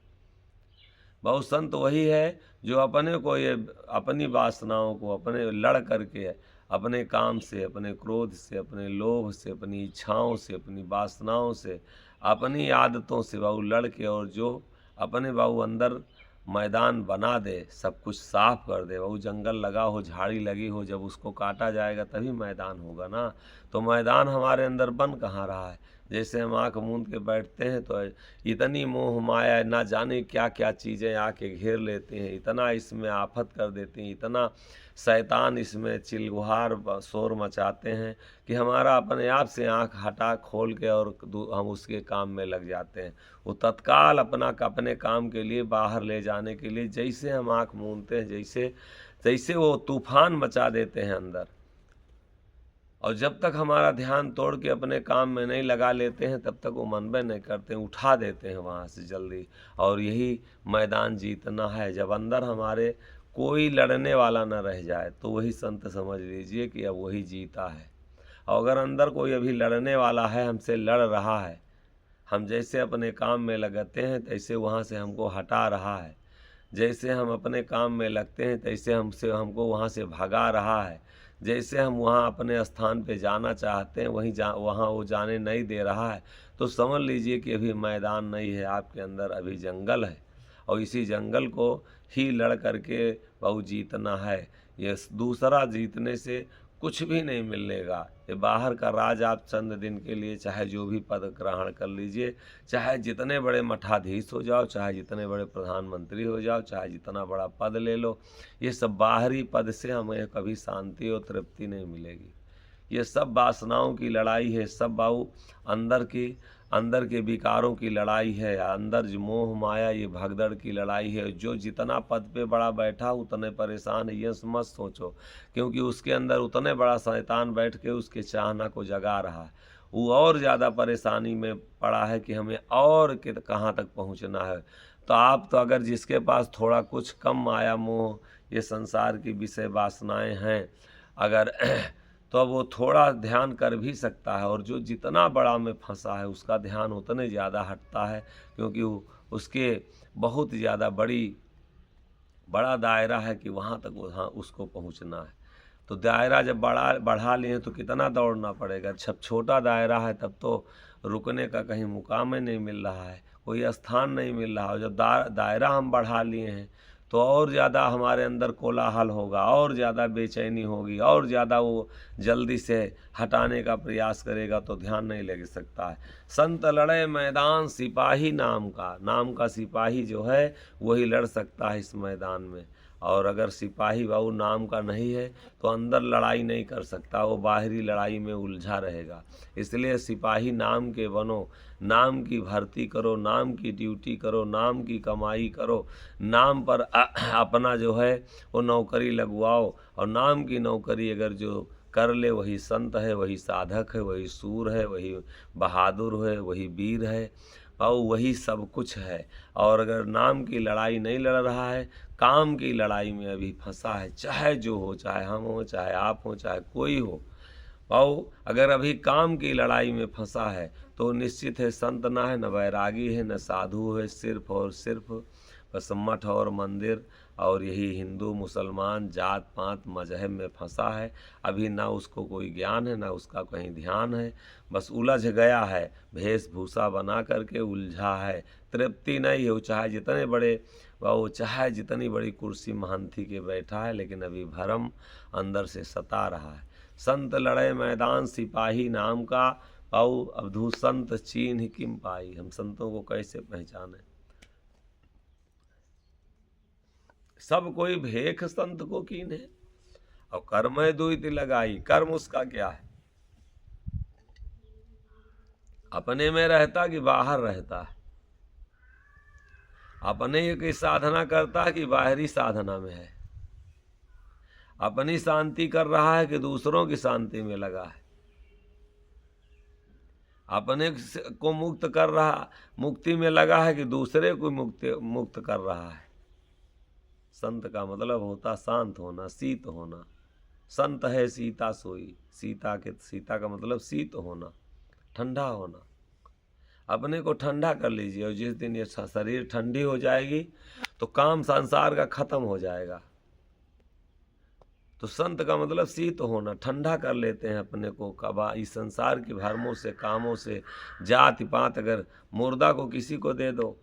बहुत संत वही है जो अपने को ये अपनी वासनाओं को अपने लड़ करके अपने काम से, अपने क्रोध से, अपने लोभ से, अपनी इच्छाओं से, अपनी वासनाओं से, अपनी आदतों से बाबू लड़ के, और जो अपने बाबू अंदर मैदान बना दे, सब कुछ साफ कर दे। बाबू जंगल लगा हो, झाड़ी लगी हो, जब उसको काटा जाएगा तभी मैदान होगा ना। तो मैदान हमारे अंदर बन कहाँ रहा है। जैसे हम आँख मूंद के बैठते हैं तो इतनी मोह माया ना जाने क्या क्या चीज़ें आके घेर लेते हैं, इतना इसमें आफत कर देती हैं, इतना शैतान इसमें चिल्गुहार शोर मचाते हैं कि हमारा अपने आप से आँख हटा खोल के और हम उसके काम में लग जाते हैं। वो तत्काल अपने काम के लिए बाहर ले जाने के लिए जैसे हम आँख मूंदते हैं, जैसे तैसे वो तूफान मचा देते हैं अंदर। और जब तक हमारा ध्यान तोड़ के अपने काम में नहीं लगा लेते हैं तब तक वो मनबे नहीं करते, उठा देते हैं वहाँ से जल्दी। और यही मैदान जीतना है। जब अंदर हमारे कोई लड़ने वाला न रह जाए तो वही संत समझ लीजिए कि अब वही जीता है। और अगर अंदर कोई अभी लड़ने वाला है, हमसे लड़ रहा है, हम जैसे अपने काम में लगते हैं तैसे वहाँ से हमको हटा रहा है, जैसे हम अपने काम में लगते हैं तैसे हमको वहाँ से भगा रहा है, जैसे हम वहाँ अपने स्थान पे जाना चाहते हैं वहाँ वो जाने नहीं दे रहा है, तो समझ लीजिए कि अभी मैदान नहीं है आपके अंदर, अभी जंगल है। और इसी जंगल को ही लड़ करके बहु जीतना है। ये दूसरा जीतने से कुछ भी नहीं मिलेगा। ये बाहर का राज आप चंद दिन के लिए चाहे जो भी पद ग्रहण कर लीजिए, चाहे जितने बड़े मठाधीश हो जाओ, चाहे जितने बड़े प्रधानमंत्री हो जाओ, चाहे जितना बड़ा पद ले लो, ये सब बाहरी पद से हमें कभी शांति और तृप्ति नहीं मिलेगी। ये सब वासनाओं की लड़ाई है, सब बाबू अंदर के विकारों की लड़ाई है, अंदर जो मोह माया ये भगदड़ की लड़ाई है। जो जितना पद पे बड़ा बैठा उतने परेशान है, ये मत सोचो, क्योंकि उसके अंदर उतने बड़ा शैतान बैठ के उसके चाहना को जगा रहा है। वो और ज़्यादा परेशानी में पड़ा है कि हमें और कहाँ तक पहुँचना है। तो आप तो अगर जिसके पास थोड़ा कुछ कम माया मोह ये संसार की विषय वासनाएँ हैं, अगर तो अब वो थोड़ा ध्यान कर भी सकता है। और जो जितना बड़ा में फंसा है उसका ध्यान उतने ज़्यादा हटता है, क्योंकि उसके बहुत ज़्यादा बड़ा दायरा है कि वहाँ तक वहाँ उसको पहुँचना है। तो दायरा जब बढ़ा लिए तो कितना दौड़ना पड़ेगा। जब छोटा दायरा है तब तो रुकने का कहीं मुकाम ही नहीं मिल रहा है, कोई स्थान नहीं मिल रहा। और जब दायरा हम बढ़ा लिए हैं तो और ज़्यादा हमारे अंदर कोलाहल होगा, और ज़्यादा बेचैनी होगी, और ज़्यादा वो जल्दी से हटाने का प्रयास करेगा तो ध्यान नहीं लग सकता है। संत लड़े मैदान सिपाही नाम का सिपाही जो है वही लड़ सकता है इस मैदान में। और अगर सिपाही बाबू नाम का नहीं है तो अंदर लड़ाई नहीं कर सकता, वो बाहरी लड़ाई में उलझा रहेगा। इसलिए सिपाही नाम के बनो, नाम की भर्ती करो, नाम की ड्यूटी करो, नाम की कमाई करो, नाम पर अपना जो है वो नौकरी लगवाओ। और नाम की नौकरी अगर जो कर ले वही संत है, वही साधक है, वही सूर है, वही बहादुर है, वही वीर है, और वही सब कुछ है। और अगर नाम की लड़ाई नहीं लड़ रहा है, काम की लड़ाई में अभी फंसा है, चाहे जो हो, चाहे हम हो, चाहे आप हो, चाहे कोई हो, और अगर अभी काम की लड़ाई में फंसा है तो निश्चित है संत ना है, न वैरागी है, न साधु है, सिर्फ और सिर्फ बस मठ और मंदिर और यही हिंदू मुसलमान जात पात मजहब में फंसा है। अभी ना उसको कोई ज्ञान है, ना उसका कहीं ध्यान है, बस उलझ गया है, वेशभूषा बना करके उलझा है, तृप्ति नहीं है। वो चाहे जितनी बड़ी कुर्सी महंती के बैठा है, लेकिन अभी भरम अंदर से सता रहा है। संत लड़े मैदान सिपाही नाम का, पाऊ अवधू संत चीन्ह किम पाई। हम संतों को कैसे पहचाने। सब कोई भेख संत को कीन है, और कर्म दुईति लगाई। कर्म उसका क्या है, अपने में रहता कि बाहर रहता है, अपने की साधना करता कि बाहरी साधना में है, अपनी शांति कर रहा है कि दूसरों की शांति में लगा है, अपने को मुक्ति में लगा है कि दूसरे को मुक्त कर रहा है। संत का मतलब होता शांत होना, शीत होना। संत है सीता सोई। सीता का मतलब शीत होना, ठंडा होना। अपने को ठंडा कर लीजिए, और जिस दिन ये शरीर ठंडी हो जाएगी तो काम संसार का खत्म हो जाएगा। तो संत का मतलब शीत होना, ठंडा कर लेते हैं अपने को कबा इस संसार की भरमों से, कामों से, जाति पात। अगर मुर्दा को किसी को दे दो,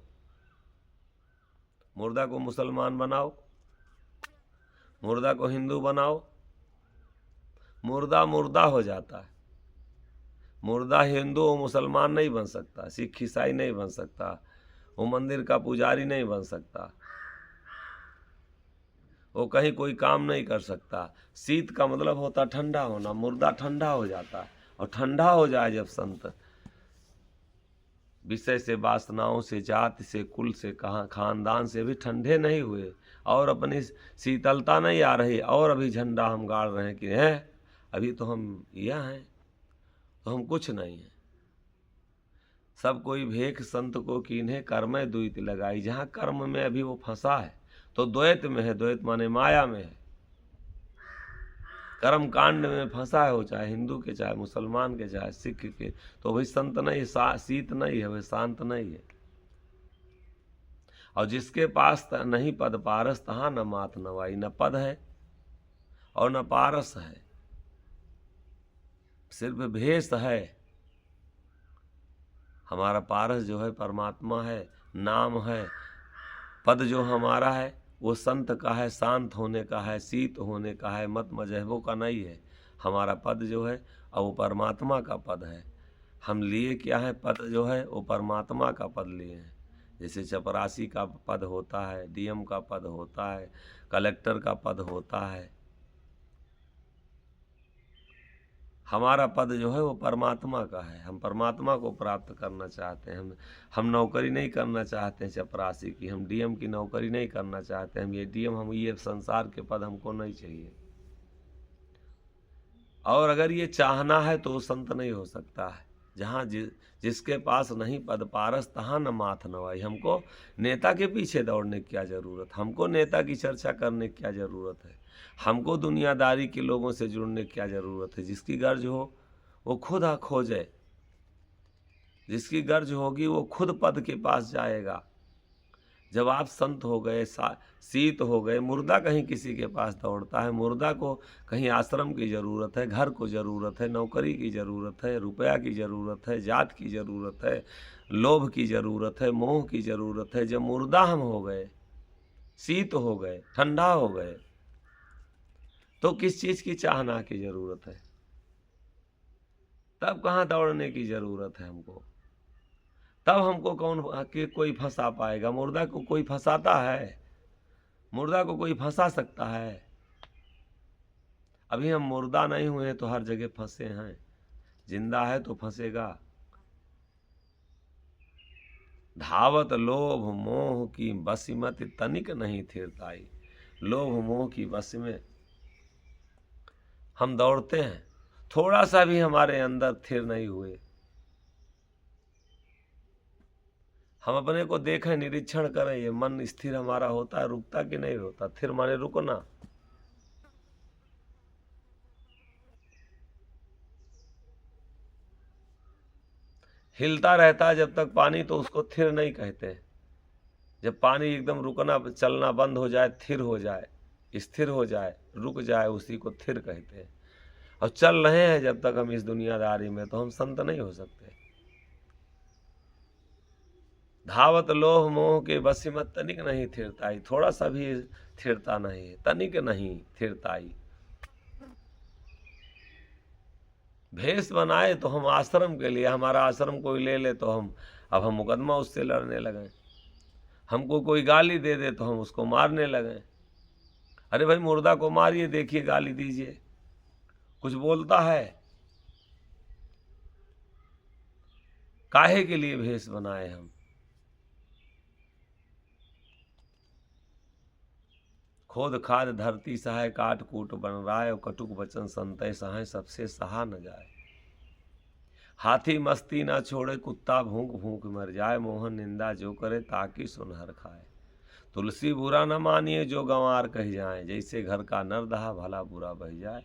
मुर्दा को मुसलमान बनाओ, मुर्दा को हिंदू बनाओ, मुर्दा मुर्दा हो जाता है। मुर्दा हिंदू और मुसलमान नहीं बन सकता, सिख ईसाई नहीं बन सकता, वो मंदिर का पुजारी नहीं बन सकता, वो कहीं कोई काम नहीं कर सकता। शीत का मतलब होता ठंडा होना, मुर्दा ठंडा हो जाता है। और ठंडा हो जाए जब संत, विषय से, वासनाओं से, जाति से, कुल से, कहाँ खानदान से भी ठंडे नहीं हुए, और अपनी शीतलता नहीं आ रही, और अभी झंडा हम गाड़ रहे हैं कि हैं अभी तो हम यह हैं, तो हम कुछ नहीं है। सब कोई भेख संत को कीन्हे, कर्म द्वैत लगाई। जहाँ कर्म में अभी वो फंसा है तो द्वैत में है, द्वैत माने माया में है, कर्म कांड में फंसा है हो, चाहे हिंदू के, चाहे मुसलमान के, चाहे सिख के, तो भाई संत नहीं, शीत नहीं है, वही शांत नहीं है। और जिसके पास नहीं पद पारस, तहाँ न मात नवाई। न पद है और न पारस है, सिर्फ भेष है। हमारा पारस जो है परमात्मा है, नाम है। पद जो हमारा है वो संत का है, शांत होने का है, शीत होने का है, मत मजहबों का नहीं है। हमारा पद जो है और वो परमात्मा का पद है। हम लिए क्या है, पद जो है वो परमात्मा का पद लिए हैं। जैसे चपरासी का पद होता है, डीएम का पद होता है, कलेक्टर का पद होता है। हमारा पद जो है वो परमात्मा का है। हम परमात्मा को प्राप्त करना चाहते हैं। हम नौकरी नहीं करना चाहते हैं चपरासी की, हम डीएम की नौकरी नहीं करना चाहते हैं। हम ये डीएम, हम ये संसार के पद हमको नहीं चाहिए। और अगर ये चाहना है तो वो संत नहीं हो सकता है। जहाँ जिसके पास नहीं पद पारस, तहाँ न माथ नवाई। हमको नेता के पीछे दौड़ने की क्या ज़रूरत, हमको नेता की चर्चा करने की क्या ज़रूरत है, हमको दुनियादारी के लोगों से जुड़ने की क्या ज़रूरत है। जिसकी गर्ज हो वो खुद खोजे, जिसकी गर्ज होगी वो खुद पद के पास जाएगा। जब आप संत हो गए, शीत हो गए, मुर्दा कहीं किसी के पास दौड़ता है। मुर्दा को कहीं आश्रम की ज़रूरत है, घर को ज़रूरत है, नौकरी की ज़रूरत है, रुपया की ज़रूरत है, जात की ज़रूरत है, लोभ की ज़रूरत है, मोह की ज़रूरत है। जब मुर्दा हम हो गए, शीत हो गए, ठंडा हो गए, तो किस चीज़ की चाहना की ज़रूरत है? तब कहाँ दौड़ने की ज़रूरत है हमको? तब हमको कौन कि कोई फंसा पाएगा? मुर्दा को कोई फंसाता है? मुर्दा को कोई फंसा सकता है? अभी हम मुर्दा नहीं हुए तो हर जगह फंसे हैं। जिंदा है तो फंसेगा। धावत लोभ मोह की बसीमत, तनिक नहीं थिरताई। लोभ मोह की बस में हम दौड़ते हैं, थोड़ा सा भी हमारे अंदर थिर नहीं हुए। हम अपने को देखें, निरीक्षण करें, ये मन स्थिर हमारा होता है, रुकता कि नहीं होता? थिर माने रुकना। हिलता रहता है जब तक पानी, तो उसको थिर नहीं कहते। जब पानी एकदम रुकना, चलना बंद हो जाए, थिर हो जाए, स्थिर हो जाए, रुक जाए, उसी को थिर कहते हैं। और चल रहे हैं जब तक हम इस दुनियादारी में, तो हम संत नहीं हो सकते। धावत लोह मोह के बसीमत, तनिक नहीं थिरताई। थोड़ा सा भी थिरता नहीं है, तनिक नहीं थिरताई। भेष बनाए तो हम आश्रम के लिए, हमारा आश्रम कोई ले ले तो अब हम मुकदमा उससे लड़ने लगे। हमको कोई गाली दे दे तो हम उसको मारने लगे। अरे भाई, मुर्दा को मारिए, देखिए, गाली दीजिए, कुछ बोलता है? काहे के लिए भेष बनाए हम? खोद खाद धरती सहाय, काट कूट बन राय, और कटुक वचन संतय सहाय, सबसे सहा न जाए। हाथी मस्ती ना छोड़े, कुत्ता भूख भूख मर जाए, मोहन निंदा जो करे, ताकि सुनहर खाए। तुलसी बुरा न मानिए, जो गंवार कह जाए, जैसे घर का नर दहा, भला बुरा बह जाए।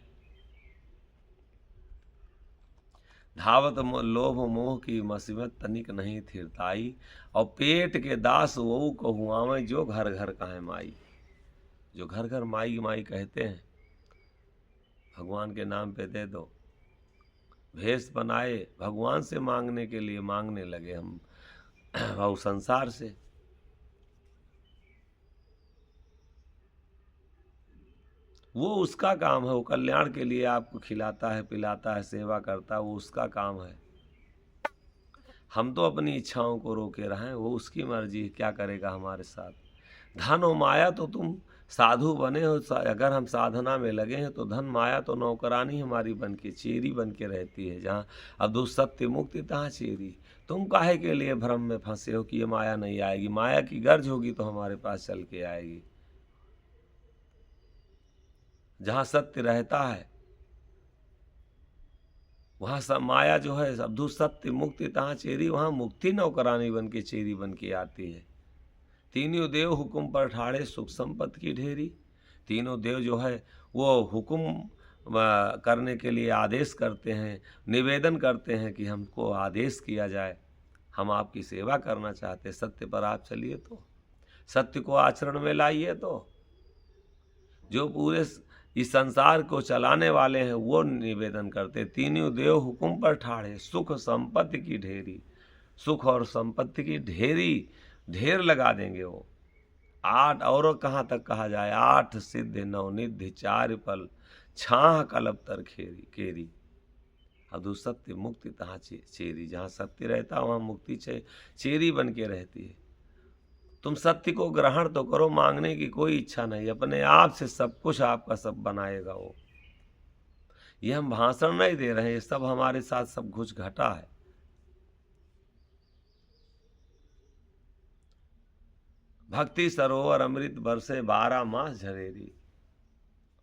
धावत लोभ मोह की मसीमत तनिक नहीं थिरताई। और पेट के दास वो कहुआवें जो घर घर कहें माई। जो घर घर माई माई कहते हैं, भगवान के नाम पे दे दो। भेष बनाए भगवान से मांगने के लिए मांगने लगे हम और संसार से। वो उसका काम है, वो कल्याण के लिए आपको खिलाता है, पिलाता है, सेवा करता है, वो उसका काम है। हम तो अपनी इच्छाओं को रोके रहें, वो उसकी मर्जी, क्या करेगा हमारे साथ। धन और माया तो तुम साधु बने हो, अगर हम साधना में लगे हैं तो धन माया तो नौकरानी हमारी बन के, चेरी बन के रहती है। जहाँ अधु सत्य मुक्ति तहाँ चेरी। तुम काहे के लिए भ्रम में फंसे हो कि ये माया नहीं आएगी। माया की गर्ज होगी तो हमारे पास चल के आएगी। जहाँ सत्य रहता है वहाँ सब माया जो है, अधु सत्य मुक्ति तहाँ चेरी, वहाँ मुक्ति नौकरानी बन के चेरी बन के आती है। तीनों देव हुक्म पर ठाड़े, सुख संपत्ति की ढेरी। तीनों देव जो है वो हुक्म करने के लिए आदेश करते हैं, निवेदन करते हैं कि हमको आदेश किया जाए, हम आपकी सेवा करना चाहते, सत्य पर आप चलिए, तो सत्य को आचरण में लाइए। तो जो पूरे इस संसार को चलाने वाले हैं वो निवेदन करते, तीनों देव हुक्म पर ठाड़े, सुख संपत्ति की ढेरी। सुख और संपत्ति की ढेरी, ढेर लगा देंगे वो। 8 और कहाँ तक कहा जाए, 8 सिद्ध 9 निधि 4 पल, छाह कलब तर खेरी केरी। अधु सत्य मुक्ति तहाँ चेरी। जहाँ सत्य रहता वहाँ मुक्ति चेरी बन के रहती है। तुम सत्य को ग्रहण तो करो, मांगने की कोई इच्छा नहीं, अपने आप से सब कुछ आपका सब बनाएगा वो। ये हम भाषण नहीं दे रहे हैं, ये सब हमारे साथ सब कुछ घटा है। भक्ति सरोवर अमृत बरसे 12 मास झरेरी।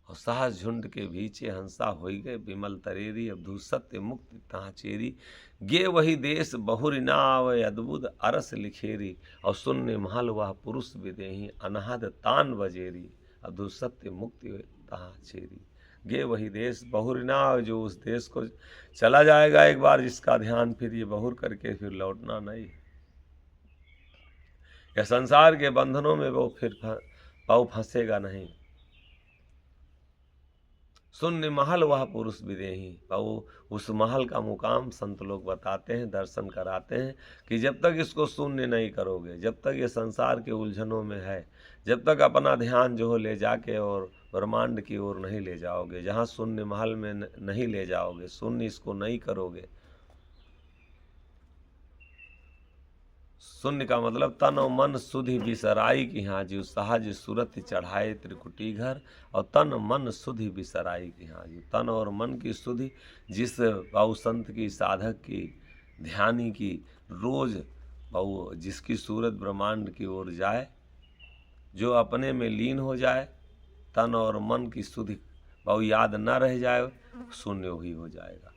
और सहज झुंड के भीचे हंसा होई गए विमल तरेरी। अबधू सत्य मुक्ति तहाँ चेरी, गे वही देश बहुरी ना आवे अद्भुत अरस लिखेरी। और सुनने महल वह पुरुष विदेही अनहद तान बजेरी। अबधू सत्य मुक्ति तहाँ चेरी, गे वही देश बहुरी ना आवे। जो उस देश को चला जाएगा एक बार, जिसका ध्यान फिर ये बहुर करके फिर लौटना नहीं। या संसार के बंधनों में वो फिर फंसेगा नहीं। शून्य महल वह पुरुष विदेही। वो उस महल का मुकाम संत लोग बताते हैं, दर्शन कराते हैं कि जब तक इसको शून्य नहीं करोगे, जब तक ये संसार के उलझनों में है, जब तक अपना ध्यान जो हो ले जाके और ब्रह्मांड की ओर नहीं ले जाओगे, जहाँ शून्य महल में नहीं ले जाओगे, शून्य इसको नहीं करोगे। शून्य का मतलब तन और मन सुधि बिसराई की हाँ जी सहज सूरत चढ़ाए त्रिकुटी घर। और तन मन सुधि बिसराई की हाँ जी, तन और मन की सुधि, जिस बाबू संत की, साधक की, ध्यानी की रोज बाबू जिसकी सूरत ब्रह्मांड की ओर जाए, जो अपने में लीन हो जाए, तन और मन की सुधि बाबू याद न रह जाए, शून्य ही हो जाएगा।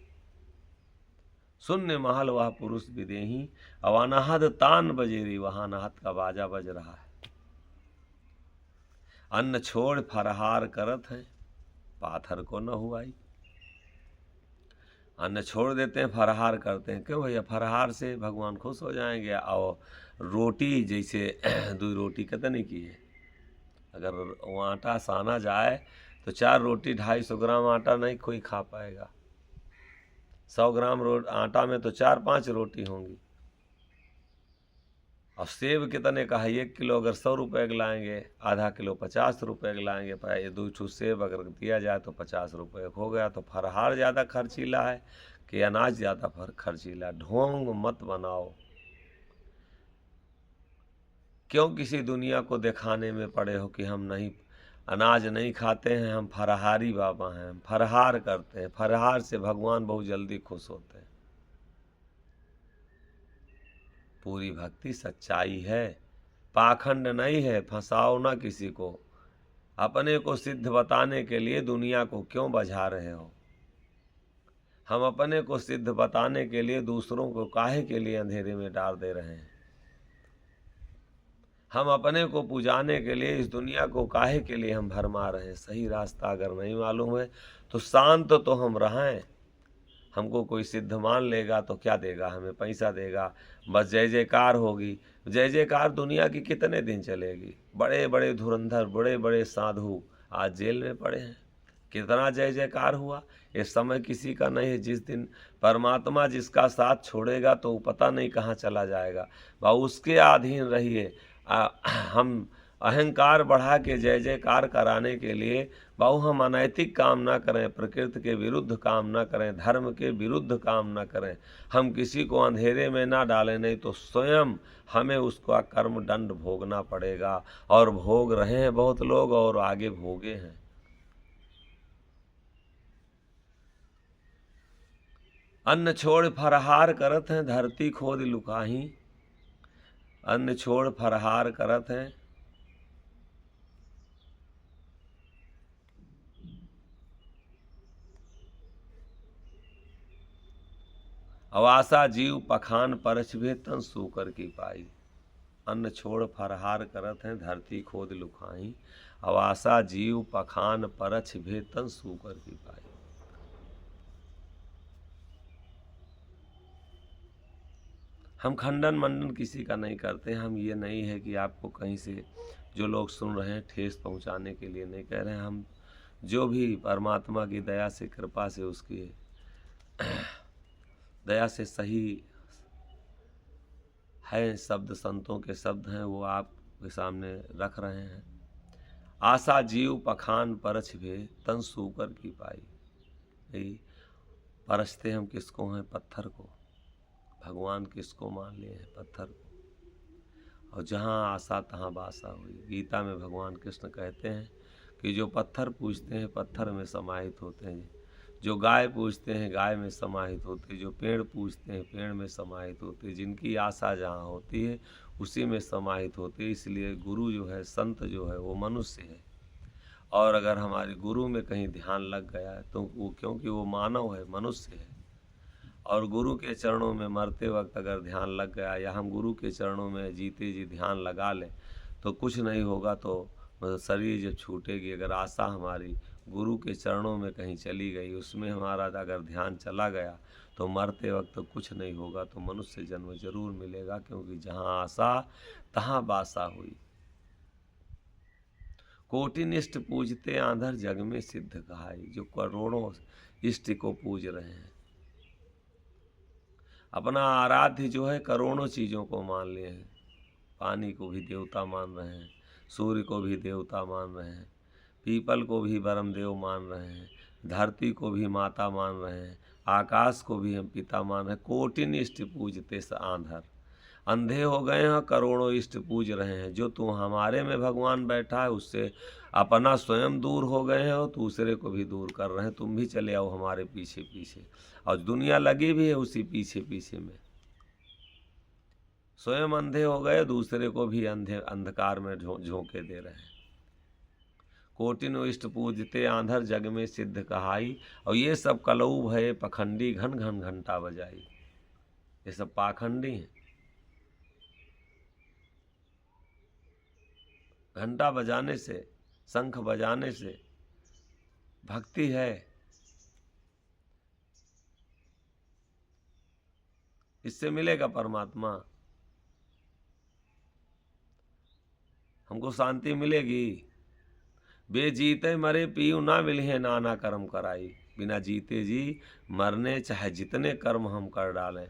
शून्य महल वह पुरुष विदेही, अवानाहद तान बजेरी। वहां नाहत का बाजा बज रहा है। अन्न छोड़ फरहार करत है, पाथर को न हुआई। अन्न छोड़ देते हैं, फरहार करते हैं। क्यों भैया? फरहार से भगवान खुश हो जाएंगे। और रोटी जैसे 2 रोटी कितने की है? अगर वो आटा साना जाए तो 4 रोटी 250 ग्राम आटा नहीं कोई खा पाएगा। 100 ग्राम आटा में तो 4-5 रोटी होंगी। और सेब कितने का है? 1 किलो अगर 100 रुपये का लाएंगे, आधा किलो 50 रुपये का लाएंगे। ये 2 ठू सेब अगर दिया जाए तो 50 रुपये हो गया। तो फरहार ज़्यादा खर्चीला है कि अनाज ज़्यादा खर्चीला? ढोंग मत बनाओ। क्यों किसी दुनिया को दिखाने में पड़े हो कि हम नहीं, अनाज नहीं खाते हैं, हम फरहारी बाबा हैं, हम फरहार करते हैं। फरहार से भगवान बहुत जल्दी खुश होते हैं। पूरी भक्ति सच्चाई है, पाखंड नहीं है। फंसाओ ना किसी को। अपने को सिद्ध बताने के लिए दुनिया को क्यों बझा रहे हो? हम अपने को सिद्ध बताने के लिए दूसरों को काहे के लिए अंधेरे में डाल दे रहे हैं? हम अपने को पुजाने के लिए इस दुनिया को काहे के लिए हम भरमा रहे हैं? सही रास्ता अगर नहीं मालूम है तो शांत तो हम रहें, हमको कोई सिद्ध मान लेगा तो क्या देगा, हमें पैसा देगा, बस जय जयकार होगी। जय जयकार दुनिया की कितने दिन चलेगी। बड़े बड़े धुरंधर, बड़े बड़े साधु आज जेल में पड़े हैं। कितना जय जयकार हुआ, ये समय किसी का नहीं है। जिस दिन परमात्मा जिसका साथ छोड़ेगा तो वो पता नहीं कहाँ चला जाएगा। भाव उसके अधीन रहिए। हम अहंकार बढ़ा के जय जयकार कराने के लिए भाव हम अनैतिक काम ना करें, प्रकृति के विरुद्ध काम ना करें, धर्म के विरुद्ध काम ना करें। हम किसी को अंधेरे में ना डालें, नहीं तो स्वयं हमें उसका कर्म दंड भोगना पड़ेगा। और भोग रहे हैं बहुत लोग और आगे भोगे हैं। अन्न छोड़ फरहार करत हैं, धरती खोद लुकाही। अन्न छोड़ फरहार करत हैं, अवासा जीव पखान परछ भे तन सूकर की पाई। अन्न छोड़ फरहार करत हैं, धरती खोद लुकाही। अवासा जीव पखान परछ भे तन सूकर की पाई। हम खंडन मंडन किसी का नहीं करते हैं। हम ये नहीं है कि आपको कहीं से जो लोग सुन रहे हैं ठेस पहुंचाने के लिए नहीं कह रहे हैं। हम जो भी परमात्मा की दया से, कृपा से, उसकी दया से सही है शब्द, संतों के शब्द हैं, वो आपके सामने रख रहे हैं। आशा जीव पखान परछ भे तन सूकर की पाई। यही परछते हम किसको हैं? पत्थर को। भगवान किसको मान लिए हैं? पत्थर को। और जहाँ आशा तहाँ बासा हुई। गीता में भगवान कृष्ण कहते हैं कि जो पत्थर पूजते हैं पत्थर में समाहित होते हैं, जो गाय पूजते हैं गाय में समाहित होते हैं, जो पेड़ पूजते हैं पेड़ में समाहित होते हैं। जिनकी आशा जहाँ होती है उसी में समाहित होते हैं। इसलिए गुरु जो है, संत जो है, वो मनुष्य है। और अगर हमारे गुरु में कहीं ध्यान लग गया है तो वो, क्योंकि वो मानव है, मनुष्य है, और गुरु के चरणों में मरते वक्त अगर ध्यान लग गया, या हम गुरु के चरणों में जीते जी ध्यान लगा लें तो कुछ नहीं होगा। तो शरीर जब छूटेगी, अगर आशा हमारी गुरु के चरणों में कहीं चली गई, उसमें हमारा अगर ध्यान चला गया तो मरते वक्त तो कुछ नहीं होगा, तो मनुष्य जन्म जरूर मिलेगा। क्योंकि जहाँ आशा तहाँ बासा हुई। कोटिन इष्ट पूजते आंधर जग में सिद्ध कहाई। जो करोड़ों इष्ट को पूज रहे हैं, अपना आराध्य जो है करोड़ों चीज़ों को मान लिए हैं। पानी को भी देवता मान रहे हैं, सूर्य को भी देवता मान रहे हैं, पीपल को भी परमदेव मान रहे हैं, धरती को भी माता मान रहे हैं, आकाश को भी हम पिता मान रहे हैं। कोटिन इष्ट पूजते स आंधर। अंधे हो गए हैं, करोड़ों इष्ट पूज रहे हैं। जो तू हमारे में भगवान बैठा है उससे अपना स्वयं दूर हो गए हैं और दूसरे को भी दूर कर रहे हैं। तुम भी चले आओ हमारे पीछे पीछे। और दुनिया लगी भी है उसी पीछे पीछे में। स्वयं अंधे हो गए, दूसरे को भी अंधकार में झोंके दे रहे हैं। कोटिनो इष्ट पूजते आंधर जग में सिद्ध कहाई। और ये सब कलऊ भये पखंडी घन घन घंटा बजाई। ये सब पाखंडी हैं। घंटा बजाने से, शंख बजाने से भक्ति है, इससे मिलेगा परमात्मा, हमको शांति मिलेगी। बे जीते मरे पीऊ ना मिले नाना कर्म कराई। बिना जीते जी मरने चाहे जितने कर्म हम कर डालें,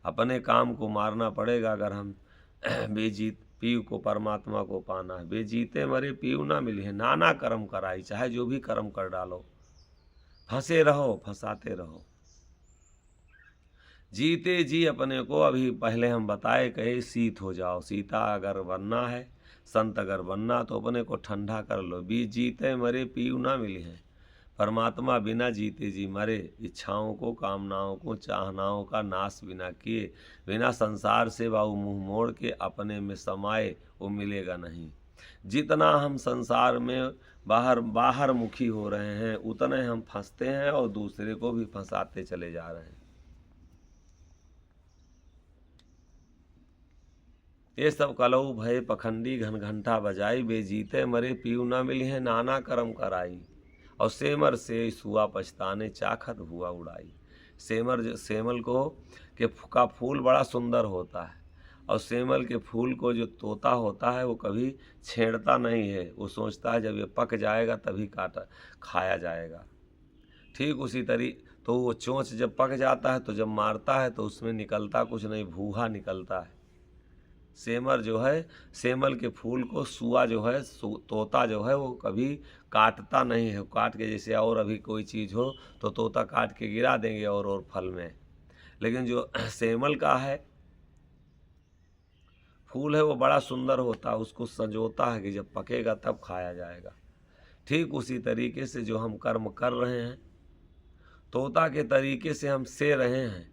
अपने काम को मारना पड़ेगा अगर हम बेजीत पीऊ को, परमात्मा को पाना है। बेजीते मरे पीऊ ना मिले नाना कर्म कराई। चाहे जो भी कर्म कर डालो, फंसे रहो, फंसाते रहो। जीते जी अपने को, अभी पहले हम बताए कहे, शीत हो जाओ। सीता अगर बनना है, संत अगर बनना, तो अपने को ठंडा कर लो। बीच जीते मरे पीऊ ना मिले हैं। परमात्मा बिना जीते जी मरे, इच्छाओं को, कामनाओं को, चाहनाओं का नाश बिना किए, बिना संसार से बाऊ मुंह मोड़ के अपने में समाये, वो मिलेगा नहीं। जितना हम संसार में बाहर मुखी हो रहे हैं, उतने हम फंसते हैं और दूसरे को भी फंसाते चले जा रहे हैं। ये सब कलऊ भय पखंडी घन घंटा बजाई। बे जीते मरे पीऊ न मिली है नाना कर्म कराई। और सेमर से हुआ पछताने चाखत हुआ उड़ाई। सेमल को का फूल बड़ा सुंदर होता है, और सेमल के फूल को जो तोता होता है वो कभी छेड़ता नहीं है, वो सोचता है जब ये पक जाएगा तभी खाया जाएगा। ठीक उसी तो वो चोंच जब पक जाता है तो जब मारता है तो उसमें निकलता कुछ नहीं, भूहा निकलता है। सेमल के फूल को सुआ जो है, तोता जो है वो कभी काटता नहीं है। काट के जैसे और अभी कोई चीज़ हो तो तोता काट के गिरा देंगे और फल में, लेकिन जो सेमल का है फूल है वो बड़ा सुंदर होता है, उसको संजोता है कि जब पकेगा तब खाया जाएगा। ठीक उसी तरीके से जो हम कर्म कर रहे हैं, तोता के तरीके से हम से रहे हैं,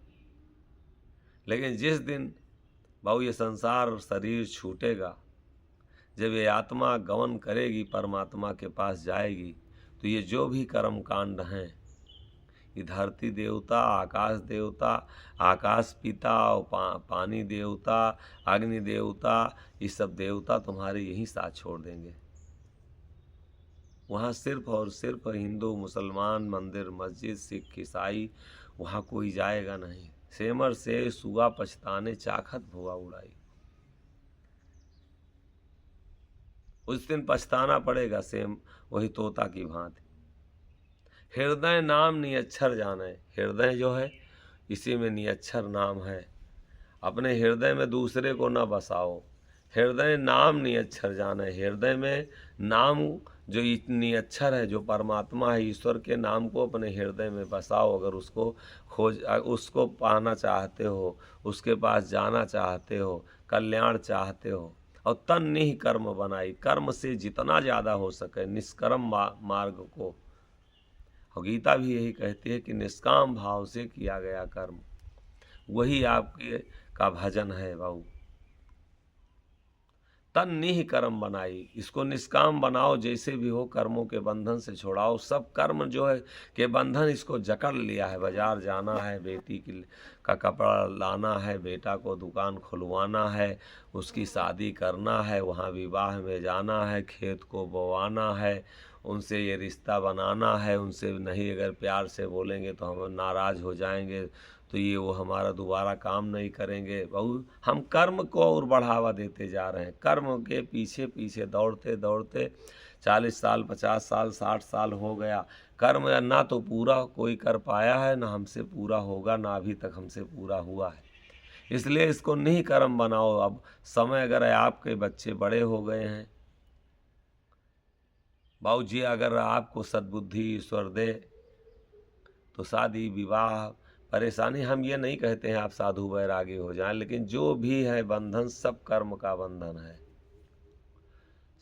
लेकिन जिस दिन भाऊ ये संसार शरीर छूटेगा, जब ये आत्मा गमन करेगी, परमात्मा के पास जाएगी, तो ये जो भी कर्म कांड हैं, ये धरती देवता, आकाश पिता और पानी देवता, अग्नि देवता, ये सब देवता तुम्हारे यहीं साथ छोड़ देंगे। वहाँ सिर्फ और सिर्फ हिंदू, मुसलमान, मंदिर, मस्जिद, सिख, ईसाई, वहाँ कोई जाएगा नहीं। सेमर से सुगा पछताने चाखत भुआ उड़ाई, उस दिन पछताना पड़ेगा सेम वही तोता की भांति। हृदय नाम निअक्षर जाने, हृदय जो है इसी में निअक्षर नाम है। अपने हृदय में दूसरे को न बसाओ, हृदय नाम निअक्षर जाने, हृदय में नाम जो निअक्षर है, जो परमात्मा है, ईश्वर के नाम को अपने हृदय में बसाओ। अगर उसको पाना चाहते हो, उसके पास जाना चाहते हो, कल्याण चाहते हो, और तन निह कर्म बनाई, कर्म से जितना ज़्यादा हो सके निष्कर्म मार्ग को। और गीता भी यही कहती है कि निष्काम भाव से किया गया कर्म वही आपके का भजन है बाबू। तन निह कर्म बनाई, इसको निष्काम बनाओ, जैसे भी हो कर्मों के बंधन से छुड़ाओ। सब कर्म जो है के बंधन इसको जकड़ लिया है। बाजार जाना है, बेटी का कपड़ा लाना है, बेटा को दुकान खुलवाना है, उसकी शादी करना है, वहाँ विवाह में जाना है, खेत को बोवाना है, उनसे ये रिश्ता बनाना है। उनसे नहीं अगर प्यार से बोलेंगे तो हम नाराज़ हो जाएंगे, तो ये वो हमारा दोबारा काम नहीं करेंगे। बहु हम कर्म को और बढ़ावा देते जा रहे हैं। कर्म के पीछे पीछे दौड़ते दौड़ते 40 साल, 50 साल, 60 साल हो गया। कर्म ना तो पूरा कोई कर पाया है, ना हमसे पूरा होगा, ना अभी तक हमसे पूरा हुआ है। इसलिए इसको नहीं कर्म बनाओ। अब समय अगर आपके बच्चे बड़े हो गए हैं, बाबू जी अगर आपको सद्बुद्धि ईश्वर दे तो शादी विवाह परेशानी, हम ये नहीं कहते हैं आप साधु वैरागी हो जाएं, लेकिन जो भी है बंधन सब कर्म का बंधन है।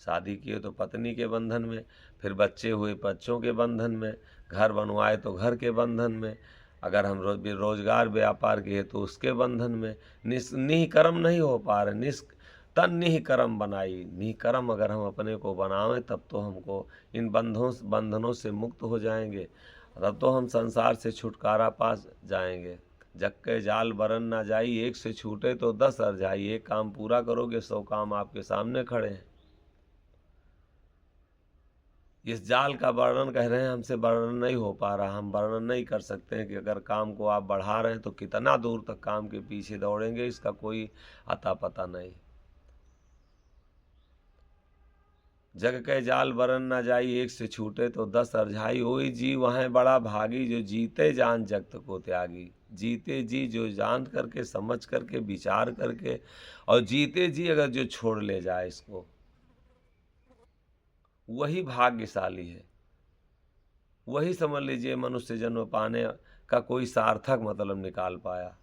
शादी किए तो पत्नी के बंधन में, फिर बच्चे हुए बच्चों के बंधन में, घर बनवाए तो घर के बंधन में, अगर हम रोजगार व्यापार किए तो उसके बंधन में। निष्कर्म नहीं हो पा रहे। तन निष्कर्म बनाई, निष्कर्म अगर हम अपने को बनावें तब तो हमको इन बंधनों से मुक्त हो जाएंगे, तब तो हम संसार से छुटकारा पा जाएंगे। जग के जाल बरन ना जाई, एक से छूटे तो 10 अरझाई। एक काम पूरा करोगे 100 काम आपके सामने खड़े हैं। इस जाल का वर्णन कह रहे हैं, हमसे वर्णन नहीं हो पा रहा। हम वर्णन नहीं कर सकते हैं कि अगर काम को आप बढ़ा रहे हैं तो कितना दूर तक काम के पीछे दौड़ेंगे, इसका कोई अता पता नहीं। जग के जाल बरन ना जाई, एक से छूटे तो 10 अरझाई। ओई जी वहाँ बड़ा भागी, जो जीते जान जगत को त्यागी। जीते जी जो जान करके, समझ करके, विचार करके, और जीते जी अगर जो छोड़ ले जाए इसको, वही भाग्यशाली है। वही समझ लीजिए मनुष्य जन्म पाने का कोई सार्थक मतलब निकाल पाया।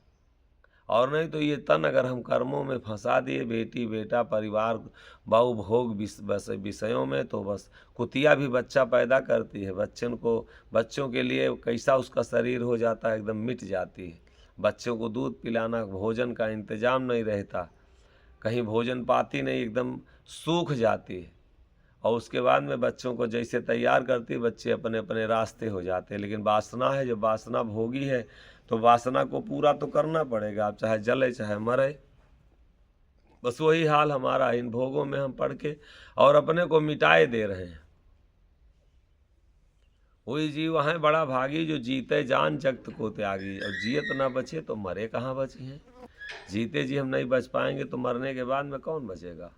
और नहीं तो ये तन अगर हम कर्मों में फंसा दिए, बेटी बेटा परिवार बहु भोग विषयों में, तो बस कुतिया भी बच्चा पैदा करती है। बच्चों के लिए कैसा उसका शरीर हो जाता है, एकदम मिट जाती है। बच्चों को दूध पिलाना, भोजन का इंतजाम नहीं रहता, कहीं भोजन पाती नहीं, एकदम सूख जाती है। और उसके बाद में बच्चों को जैसे तैयार करती, बच्चे अपने अपने रास्ते हो जाते हैं। लेकिन वासना है, जब वासना भोगी है तो वासना को पूरा तो करना पड़ेगा, आप चाहे जले चाहे मरे। बस वही हाल हमारा, इन भोगों में हम पड़ के और अपने को मिटाए दे रहे हैं। वही जीव हैं बड़ा भागी जो जीते जान जगत को त्यागी। और जियत न बचे तो मरे कहाँ बचे हैं। जीते जी हम नहीं बच पाएंगे तो मरने के बाद में कौन बचेगा।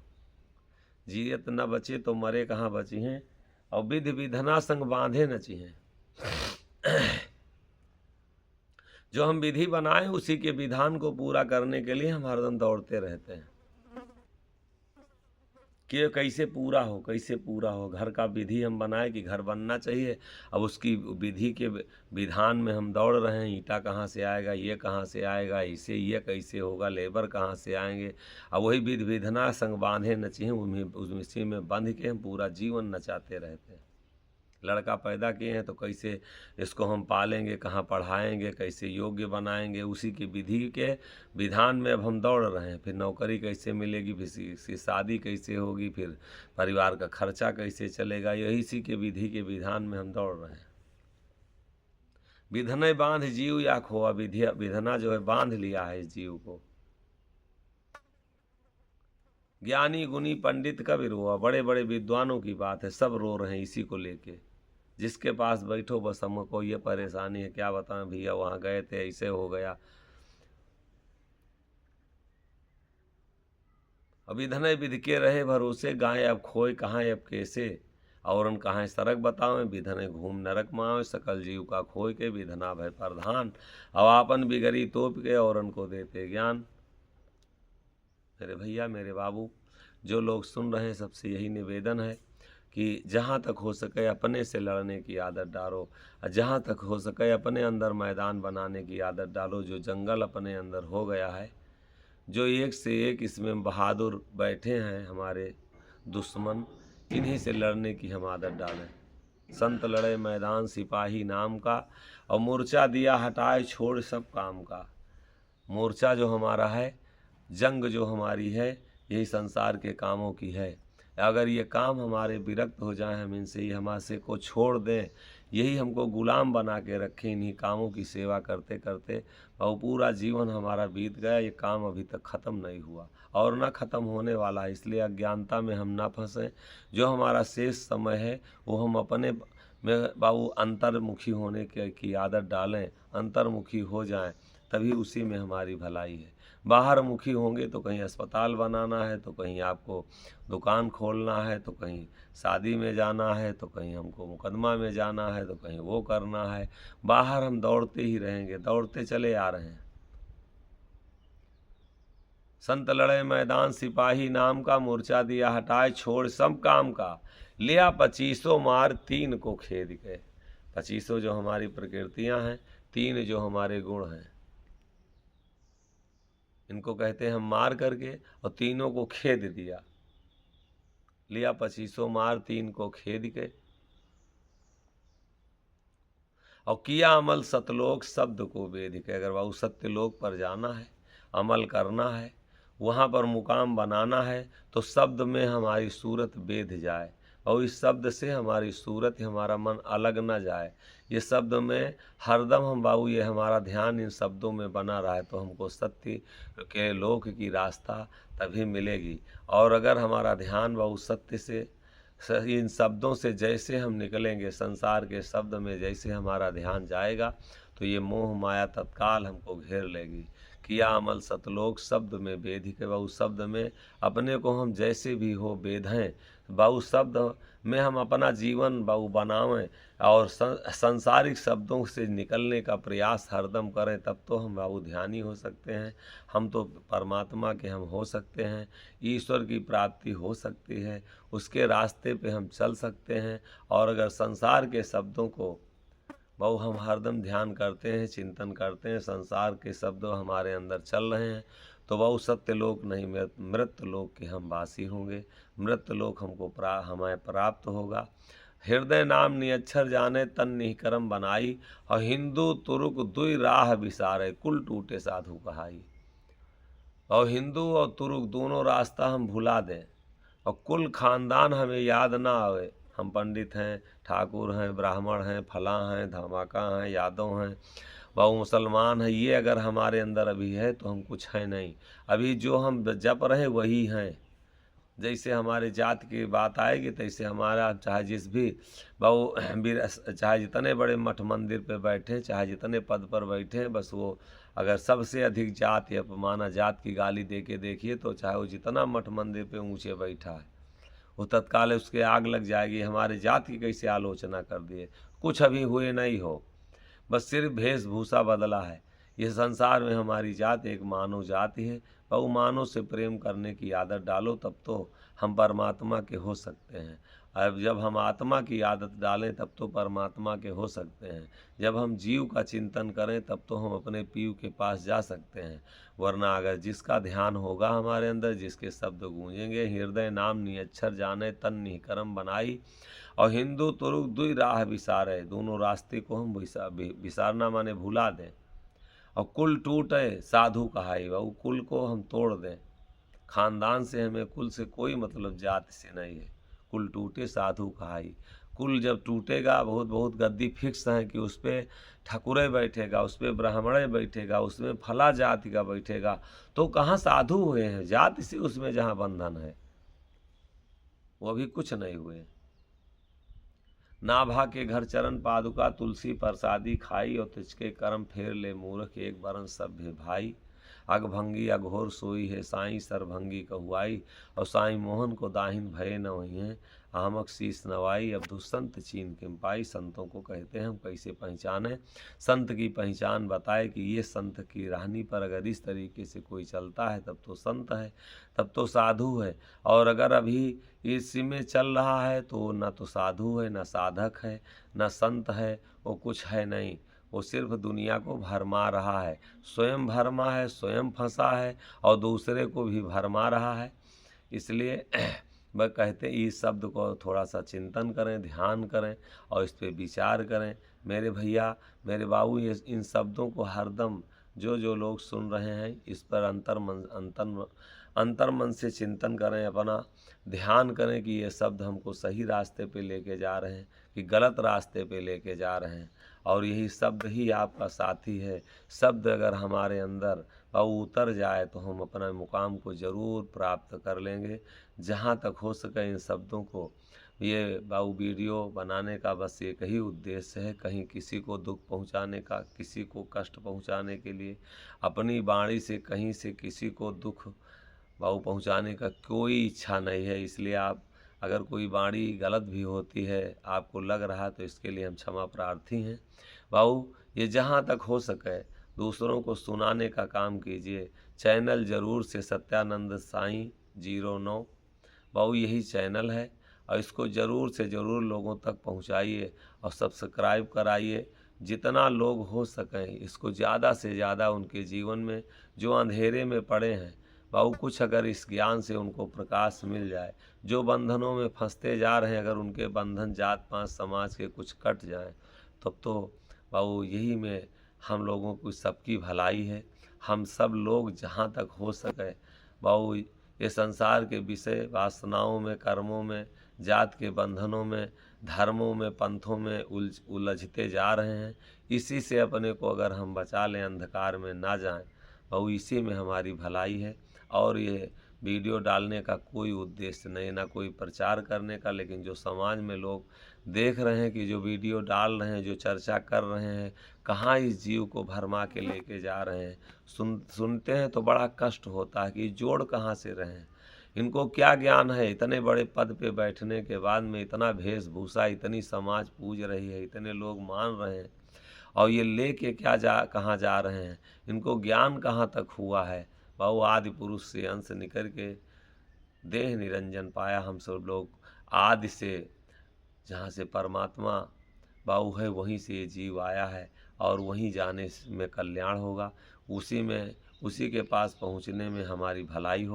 जियत न बचे तो मरे कहाँ बची हैं। और विधि विधना संग बांधे नची हैं। जो हम विधि बनाए उसी के विधान को पूरा करने के लिए हम हरदम दौड़ते रहते हैं कि कैसे पूरा हो, कैसे पूरा हो। घर का विधि हम बनाए कि घर बनना चाहिए, अब उसकी विधि के विधान में हम दौड़ रहे हैं। ईंटा कहाँ से आएगा, ये कहाँ से आएगा, इसे ये कैसे होगा, लेबर कहाँ से आएंगे। अब वही विधि विधना संग बांधे नचिए, उसी में बंध के हम पूरा जीवन नचाते रहते हैं। लड़का पैदा किए हैं तो कैसे इसको हम पालेंगे, कहाँ पढ़ाएंगे, कैसे योग्य बनाएंगे, उसी की विधि के विधान में अब हम दौड़ रहे हैं। फिर नौकरी कैसे मिलेगी, फिर इसकी शादी कैसे होगी, फिर परिवार का खर्चा कैसे चलेगा, यही इसी के विधि के विधान में हम दौड़ रहे हैं। विधने बांध जीव या खोआ, विधना जो है बांध लिया है इस जीव को। ज्ञानी गुनी पंडित कभी रोआ, बड़े बड़े विद्वानों की बात है, सब रो रहे हैं इसी को लेके। जिसके पास बैठो बस हमको ये परेशानी है, क्या बताएं भैया वहाँ गए थे ऐसे हो गया। अब इधने विध के रहे भरोसे, गाय अब खोए कहाँ अब कैसे। औरन कहाँ सरक बतावें, विधने घूम नरक मावे, सकल जीव का खोए के विधना भय प्रधान। अब आपन बिगड़ी तोप के औरन को देते ज्ञान। मेरे भैया मेरे बाबू जो लोग सुन रहे हैं, सबसे यही निवेदन है कि जहाँ तक हो सके अपने से लड़ने की आदत डालो, जहाँ तक हो सके अपने अंदर मैदान बनाने की आदत डालो। जो जंगल अपने अंदर हो गया है, जो एक से एक इसमें बहादुर बैठे हैं हमारे दुश्मन, इन्हीं से लड़ने की हम आदत डालें। संत लड़े मैदान सिपाही नाम का, और मोर्चा दिया हटाए छोड़ सब काम का। मोर्चा जो हमारा है, जंग जो हमारी है, यही संसार के कामों की है। अगर ये काम हमारे विरक्त हो जाए, हम इनसे ही हमारे को छोड़ दें, यही हमको गुलाम बना के रखें, इन्हीं कामों की सेवा करते करते और पूरा जीवन हमारा बीत गया। ये काम अभी तक ख़त्म नहीं हुआ और ना ख़त्म होने वाला है। इसलिए अज्ञानता में हम ना फंसें। जो हमारा शेष समय है वो हम अपने में बाबू अंतर्मुखी होने की आदत डालें, अंतर्मुखी हो जाएं, तभी उसी में हमारी भलाई है। बाहर मुखी होंगे तो कहीं अस्पताल बनाना है, तो कहीं आपको दुकान खोलना है, तो कहीं शादी में जाना है, तो कहीं हमको मुकदमा में जाना है, तो कहीं वो करना है। बाहर हम दौड़ते ही रहेंगे, दौड़ते चले आ रहे हैं। संत लड़े मैदान सिपाही नाम का, मोर्चा दिया हटाए छोड़ सब काम का। लिया 25 मार 3 को खेद के। 25 जो हमारी प्रकृतियां हैं, 3 जो हमारे गुण हैं, इनको कहते हैं हम मार करके, और तीनों को खेद दिया। लिया 25 मार 3 को खेद के, और किया अमल सतलोक शब्द को वेद के। अगर बाबू सत्यलोक पर जाना है, अमल करना है, वहाँ पर मुकाम बनाना है, तो शब्द में हमारी सूरत बेध जाए, और इस शब्द से हमारी सूरत, हमारा मन अलग ना जाए। ये शब्द में हरदम हम बाबू, ये हमारा ध्यान इन शब्दों में बना रहा है, तो हमको सत्य के लोक की रास्ता तभी मिलेगी। और अगर हमारा ध्यान बाबू सत्य से, इन शब्दों से जैसे हम निकलेंगे, संसार के शब्द में जैसे हमारा ध्यान जाएगा, तो ये मोह माया तत्काल हमको घेर लेगी। किया अमल सतलोक शब्द में वेद के। बाबू शब्द में अपने को हम जैसे भी हो बेधें, बाबू शब्द में हम अपना जीवन बाबू बनावें, और संसारिक शब्दों से निकलने का प्रयास हरदम करें, तब तो हम बाबू ध्यानी हो सकते हैं। हम तो परमात्मा के हम हो सकते हैं, ईश्वर की प्राप्ति हो सकती है, उसके रास्ते पे हम चल सकते हैं। और अगर संसार के शब्दों को बहु हम हरदम ध्यान करते हैं, चिंतन करते हैं, संसार के शब्द हमारे अंदर चल रहे हैं, तो बहु सत्य लोक नहीं, मृत लोक के हम वासी होंगे। मृत लोक हमको हमें प्राप्त होगा। हृदय नाम निअक्षर जाने तन निकरम बनाई, और हिंदू तुरुक दुई राह विसारे कुल टूटे साधु कहाई। और हिंदू और तुरुक दोनों रास्ता हम भुला दें, और कुल खानदान हमें याद ना आवे। हम पंडित हैं, ठाकुर हैं, ब्राह्मण हैं, फला हैं, धमाका हैं, यादव हैं, वह मुसलमान हैं, ये अगर हमारे अंदर अभी है तो हम कुछ है नहीं। अभी जो हम जप रहे वही हैं, जैसे हमारे जात की बात आएगी तैसे हमारा चाहे जिस भी बहु चाहे जितने बड़े मठ मंदिर पे बैठे, चाहे जितने पद पर बैठे, बस वो अगर सबसे अधिक जात या अपमाना जात की गाली दे के देखिए तो चाहे वो जितना मठ मंदिर पे ऊंचे बैठा है, वो तत्काल उसके आग लग जाएगी। हमारे जात की कैसे आलोचना कर दिए, कुछ अभी हुए नहीं हो, बस सिर्फ वेशभूषा बदला है। ये संसार में हमारी जात एक मानव जाति है। बहु मानव से प्रेम करने की आदत डालो, तब तो हम परमात्मा के हो सकते हैं। अब जब हम आत्मा की आदत डालें तब तो परमात्मा के हो सकते हैं। जब हम जीव का चिंतन करें तब तो हम अपने पीयू के पास जा सकते हैं। वरना अगर जिसका ध्यान होगा हमारे अंदर, जिसके शब्द गूंजेंगे, हृदय नाम निअक्षर जाने तन निकरम बनाई, और हिंदू तुरुक दुई राह विसारे, दोनों रास्ते को हम विसारना माने भुला दें, और कुल टूटे साधु कहाई, वह कुल को हम तोड़ दें। खानदान से हमें, कुल से कोई मतलब जाति से नहीं है। कुल टूटे साधु कहाई, कुल जब टूटेगा, बहुत बहुत गद्दी फिक्स है कि उस पर ठकुरे बैठेगा, उस पर ब्राह्मणे बैठेगा, उसमें फला जाति का बैठेगा, तो कहाँ साधु हुए हैं? जाति से उसमें जहाँ बंधन है वो अभी कुछ नहीं हुए। नाभा के घर चरण पादुका, तुलसी प्रसादी खाई, और तुझके कर्म फेर ले मूर्ख, एक बरन सभ्य भाई। अगभंगी अघोर सोई है साई, सरभंगी कहुआई, और साई मोहन को दाहिन भये न वही हैं, आमक शीस नवाई। अब दुष्संत चीन किम पाई, संतों को कहते हैं हम कैसे पहचानें। संत की पहचान बताए कि ये संत की राहनी पर अगर इस तरीके से कोई चलता है तब तो संत है, तब तो साधु है। और अगर अभी इसी में चल रहा है तो न तो साधु है, न साधक है, न संत है, वो कुछ है नहीं। वो सिर्फ दुनिया को भरमा रहा है, स्वयं भरमा है, स्वयं फंसा है, और दूसरे को भी भरमा रहा है। इसलिए वह कहते इस शब्द को थोड़ा सा चिंतन करें, ध्यान करें और इस पर विचार करें। मेरे भैया, मेरे बाबू, ये इन शब्दों को हरदम जो लोग सुन रहे हैं इस पर अंतर मन से चिंतन करें, अपना ध्यान करें कि ये शब्द हमको सही रास्ते पे लेके जा रहे हैं कि गलत रास्ते पे लेके जा रहे हैं। और यही शब्द ही आपका साथी है। शब्द अगर हमारे अंदर उतर जाए तो हम अपना मुकाम को ज़रूर प्राप्त कर लेंगे। जहाँ तक हो सके इन शब्दों को, ये वीडियो बनाने का बस एक ही उद्देश्य है, कहीं किसी को दुख पहुंचाने का, किसी को कष्ट पहुंचाने के लिए। अपनी वाणी से कहीं से किसी को दुख पहुंचाने का कोई इच्छा नहीं है। इसलिए आप अगर कोई वाणी गलत भी होती है, आपको लग रहा है, तो इसके लिए हम क्षमा प्रार्थी हैं। ये जहाँ तक हो सके दूसरों को सुनाने का काम कीजिए। चैनल ज़रूर से सत्यानंद साईं 09 यही चैनल है, और इसको ज़रूर से ज़रूर लोगों तक पहुँचाइए और सब्सक्राइब कराइए। जितना लोग हो सकें इसको ज़्यादा से ज़्यादा उनके जीवन में, जो अंधेरे में पड़े हैं, कुछ अगर इस ज्ञान से उनको प्रकाश मिल जाए, जो बंधनों में फंसते जा रहे हैं, अगर उनके बंधन जात पात समाज के कुछ कट जाएं, तब तो यही में हम लोगों की सबकी भलाई है। हम सब लोग जहाँ तक हो सके ये संसार के विषय वासनाओं में, कर्मों में, जात के बंधनों में, धर्मों में, पंथों में उलझते जा रहे हैं। इसी से अपने को अगर हम बचा लें, अंधकार में ना जाएं, इसी में हमारी भलाई है। और ये वीडियो डालने का कोई उद्देश्य नहीं, ना कोई प्रचार करने का, लेकिन जो समाज में लोग देख रहे हैं कि जो वीडियो डाल रहे हैं, जो चर्चा कर रहे हैं, कहाँ इस जीव को भरमा के लेके जा रहे हैं, सुनते हैं तो बड़ा कष्ट होता है कि जोड़ कहाँ से रहे हैं, इनको क्या ज्ञान है। इतने बड़े पद पे बैठने के बाद में इतना वेशभूषा, इतनी समाज पूज रही है, इतने लोग मान रहे हैं, और ये लेके कहाँ जा रहे हैं, इनको ज्ञान कहाँ तक हुआ है। आदि पुरुष से अंश निकल के देह निरंजन पाया। हम सब लोग आदि से, जहाँ से परमात्मा है, वहीं से ये जीव आया है, और वहीं जाने में कल्याण होगा। उसी के पास पहुँचने में हमारी भलाई हो।